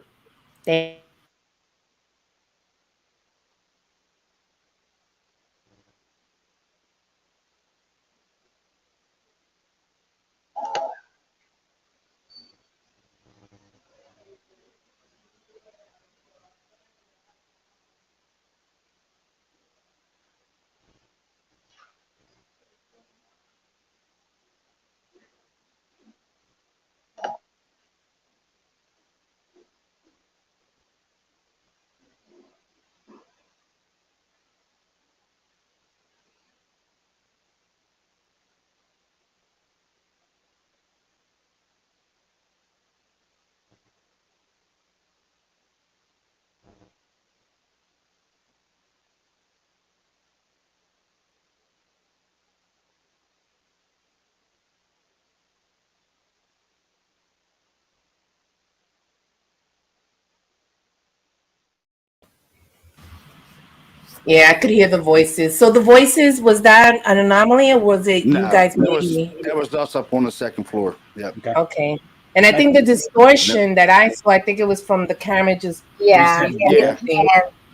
Yeah, I could hear the voices. So the voices, was that an anomaly or was it No, you guys that was us up on the second floor. Yep. Okay. And I think the distortion that I saw, I think it was from the camera just Yeah, Yeah.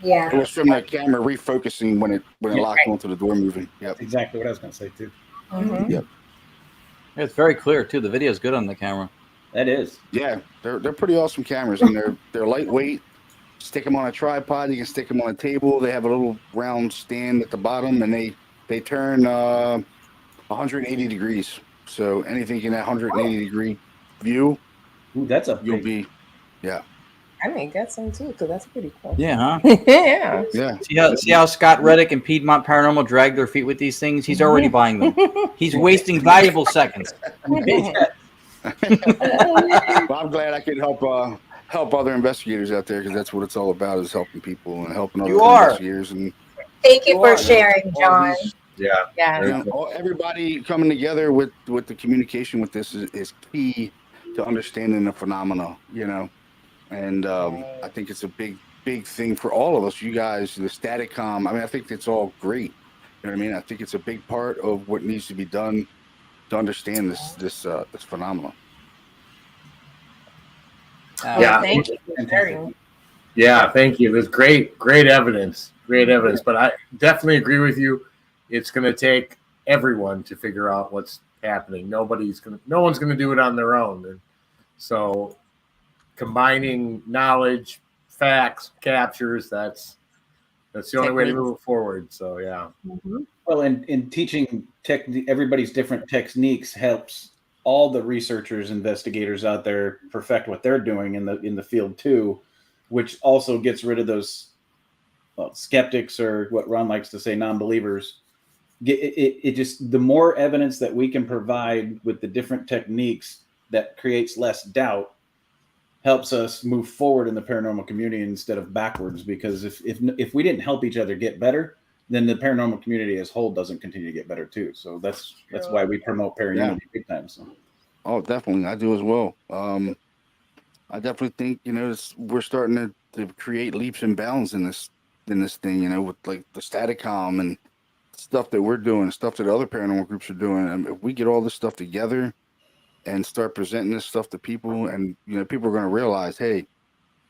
yeah. It was from the camera refocusing when it locked onto the door moving. Yep. That's exactly what I was going to say too. Mhm. Yep. It's very clear too. The video is good on the camera. That is. Yeah, they're pretty awesome cameras, and they're lightweight. Stick them on a tripod. You can stick them on a table. They have a little round stand at the bottom, and they turn 180 degrees. So anything in that 180 degree view, that's you'll be, yeah. I may get some too, because that's pretty cool. Yeah, huh? Yeah. See how Scott Reddick and Piedmont Paranormal drag their feet with these things? He's already buying them. He's wasting valuable seconds. Well, I'm glad I could help other investigators out there, because that's what it's all about, is helping people and helping other investigators. And Thank you for sharing, John. Yeah. Everybody coming together with the communication with this is key to understanding the phenomena, and I think it's a big thing for all of us. You guys, the Staticom, I mean, I think it's all great. You know what I mean? I think it's a big part of what needs to be done to understand this phenomenon. Thank you for sharing. Yeah, thank you. There's great evidence. But I definitely agree with you. It's going to take everyone to figure out what's happening. No one's going to do it on their own. And so combining knowledge, facts, captures, that's the only way to move forward. So, yeah. Mm-hmm. Well, and teaching everybody's different techniques helps all the researchers, investigators out there perfect what they're doing in the field too, which also gets rid of those skeptics, or what Ron likes to say, non-believers. It just, the more evidence that we can provide with the different techniques, that creates less doubt, helps us move forward in the paranormal community instead of backwards. Because if we didn't help each other get better, then the paranormal community as a whole doesn't continue to get better too. So that's why we promote paranormal big time. So. Oh, definitely, I do as well. I definitely think we're starting to create leaps and bounds in this thing. With like the Staticom and stuff that we're doing, stuff that other paranormal groups are doing. And if we get all this stuff together and start presenting this stuff to people, and people are going to realize, hey,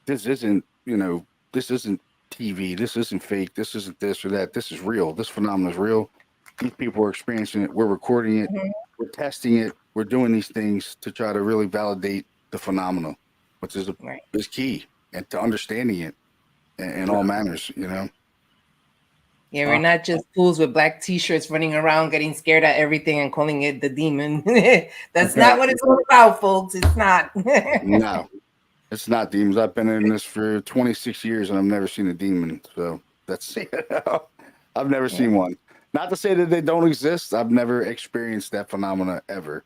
this isn't TV, this isn't fake, this isn't this or that, this is real, this phenomenon is real, these people are experiencing it, we're recording it, we're testing it, we're doing these things to try to really validate the phenomenon, which is key, and to understanding it in all manners. Yeah, we're not just fools with black t-shirts running around getting scared at everything and calling it the demon. That's not what it's all about, folks. It's not. No, it's not demons. I've been in this for 26 years and I've never seen a demon. So that's I've never seen one. Not to say that they don't exist. I've never experienced that phenomena ever.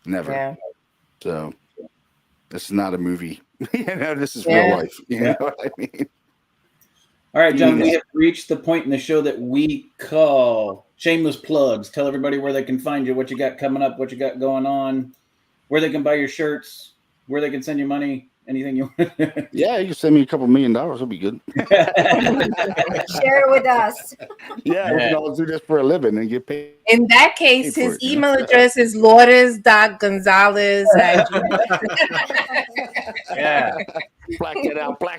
Never. Yeah. So this is not a movie. This is real life. You know what I mean? All right, John, we have reached the point in the show that we call shameless plugs. Tell everybody where they can find you, what you got coming up, what you got going on, where they can buy your shirts, where they can send you money, anything you want. Yeah, you can send me $2 million. That'll be good. Share it with us. Yeah, we can all do this for a living and get paid. In that case, his email address is lourdes.gonzalez. Yeah. Black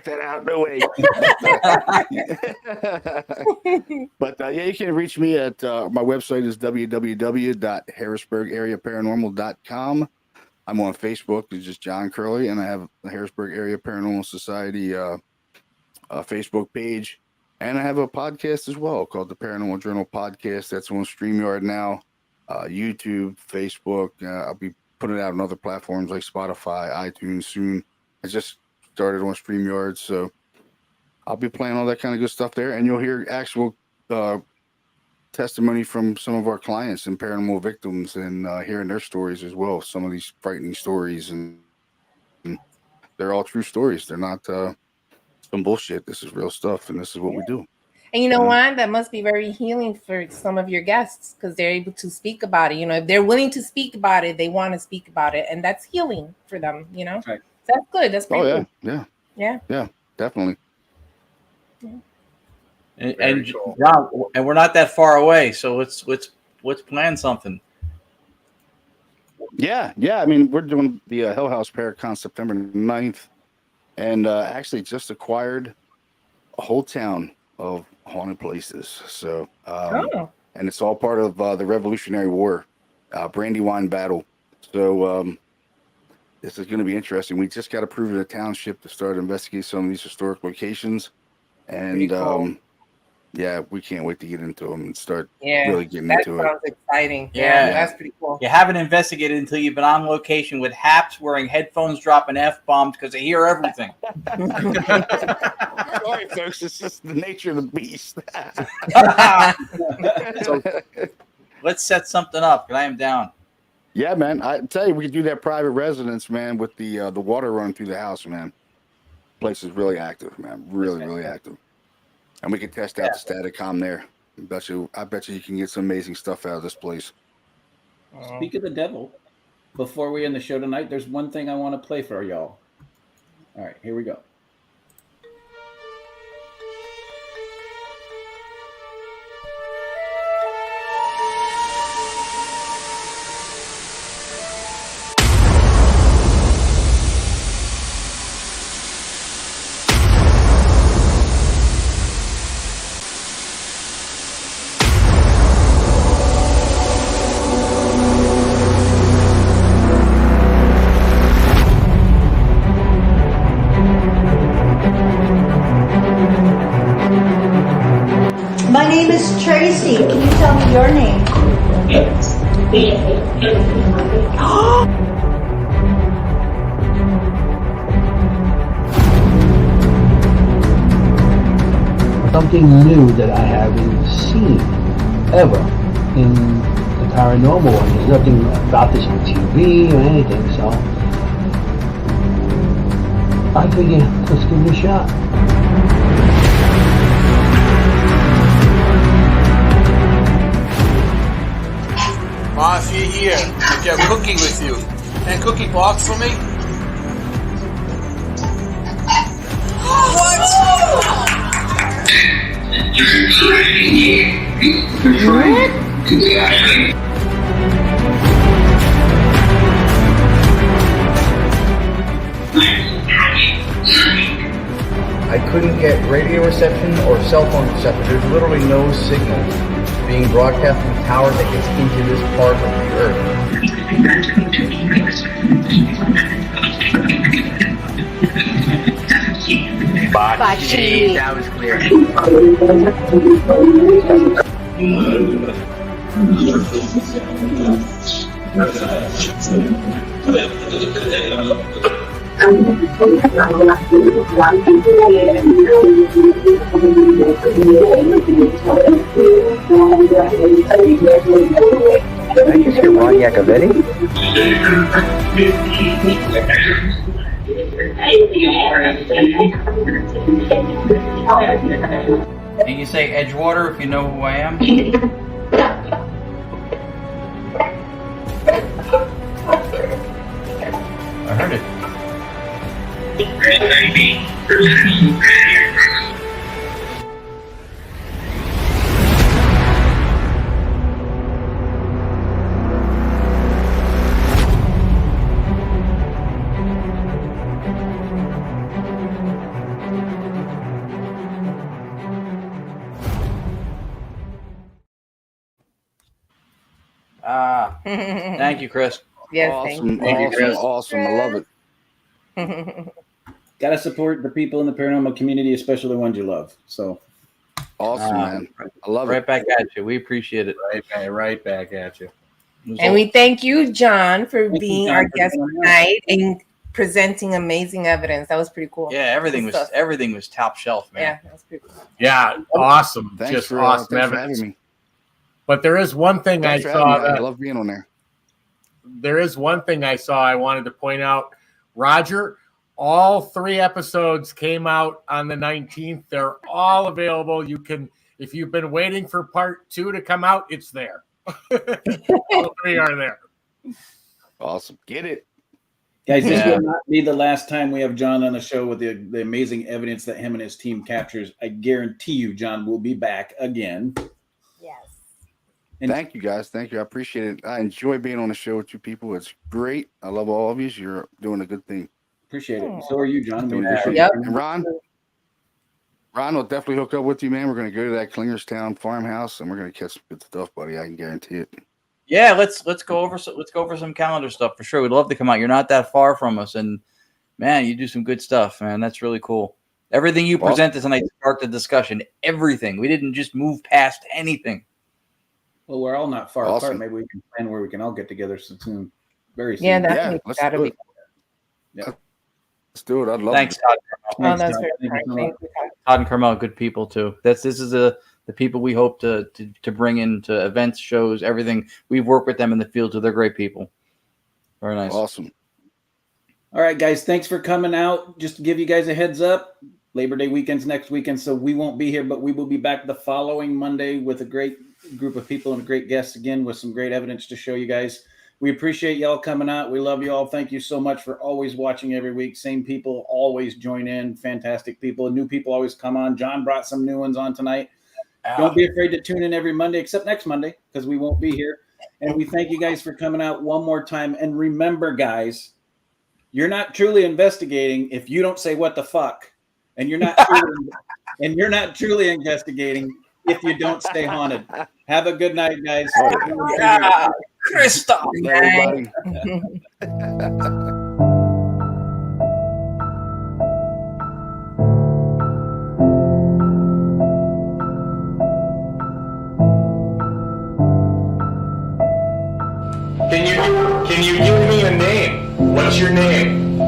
that out. No way. But you can reach me at my website is www.harrisburgareaparanormal.com. I'm on Facebook. It's just John Curley, and I have the Harrisburg Area Paranormal Society Facebook page. And I have a podcast as well called the Paranormal Journal Podcast. That's on StreamYard now, YouTube, Facebook. I'll be putting it out on other platforms like Spotify, iTunes soon. I just started on StreamYard, so I'll be playing all that kind of good stuff there. And you'll hear actual testimony from some of our clients and paranormal victims, and hearing their stories as well. Some of these frightening stories, and they're all true stories. They're not some bullshit. This is real stuff, and this is what we do. And you know what? That must be very healing for some of your guests, because they're able to speak about it. If they're willing to speak about it, they want to speak about it, and that's healing for them. Right. So that's good. That's pretty cool. Yeah, definitely. And cool. John, and we're not that far away, so let's plan something. Yeah. I mean, we're doing the Hell House Paracon September 9th, and actually just acquired a whole town of haunted places. So, and it's all part of the Revolutionary War, Brandywine Battle. So this is going to be interesting. We just got approved in the township to start investigating some of these historic locations, and cool. yeah, we can't wait to get into them and start Yeah, really getting that into it. sounds exciting. Yeah. Yeah, that's pretty cool. You haven't investigated until you've been on location with HAPS wearing headphones, dropping F-bombs because they hear everything. Sorry, folks. It's just the nature of the beast. So let's set something up, because I am down. Yeah, man. I tell you, we could do that private residence, man, with the water running through the house, man. Place is really active, man. Really active. And we could test out the Staticom there. I bet you can get some amazing stuff out of this place. Speak of the devil. Before we end the show tonight, there's one thing I want to play for y'all. All right, here we go. My name is Tracy. Can you tell me your name? Something new that I haven't seen ever in the paranormal one. There's nothing about this on TV or anything, so I figure let's give it a shot. Ma, if you're here, I got Cookie with you. And Cookie box for me? I couldn't get radio reception or cell phone reception. There's literally no signal being broadcast from the tower that gets into this part of the earth. Bachi. That was clear. Did I just hear Ron Yacovetti? And you say Edgewater if you know who I am? I heard it. Thank you, Chris. Yes, Awesome. thank you. Awesome. I love it. Got to support the people in the paranormal community, especially the ones you love. So awesome, man. I love right it. Back at you. We appreciate it. Right back at you. And we thank you, John, for Thank you, being John, our for guest coming on. tonight and presenting amazing evidence. That was pretty cool. Yeah, everything Good was stuff. everything was top shelf, man. Yeah, that was pretty cool. Yeah, awesome. Thanks Just for awesome thanks for evidence. having me. But there is one thing Thanks I for having saw me. I that love being on there. there is one thing I saw I wanted to point out. Roger, all 3 episodes came out on the 19th. They're all available. You can, if you've been waiting for part 2 to come out, it's there. All 3 are there. Awesome. Get it. Guys, this will not be the last time we have John on the show with the amazing evidence that him and his team captures. I guarantee you, John will be back again. Yes. And thank you, guys. Thank you. I appreciate it. I enjoy being on the show with you people. It's great. I love all of you. You're doing a good thing. Appreciate it. So are you, John. Yep. And Ron will definitely hook up with you, man. We're going to go to that Klingerstown farmhouse, and we're going to catch some good stuff, buddy. I can guarantee it. Yeah, let's go over some calendar stuff for sure. We'd love to come out. You're not that far from us, and man, you do some good stuff, man. That's really cool. Everything you presented tonight sparked a discussion. Everything. We didn't just move past anything. Well, we're all not far apart. Maybe we can plan where we can all get together soon. Very soon. Yeah, definitely. Let's do it. Yeah. Let's do it. I'd love Thanks, it. Todd. Oh, that's very kind. Todd and Carmel, good people too. This is the people we hope to bring into events, shows, everything. We've worked with them in the field, so they're great people. Very nice. Awesome. All right, guys. Thanks for coming out. Just to give you guys a heads up, Labor Day weekend's next weekend, so we won't be here, but we will be back the following Monday with a great group of people and great guests again with some great evidence to show you guys. We appreciate y'all coming out. We love you all. Thank you so much for always watching every week. Same people always join in. Fantastic people. New people always come on. John brought some new ones on tonight. Don't be afraid to tune in every Monday, except next Monday, because we won't be here. And we thank you guys for coming out one more time. And remember, guys, you're not truly investigating if you don't say what the fuck. And you're not truly investigating if you don't stay haunted. Have a good night, guys. Christoph. Everybody. Can you give me a name? What's your name?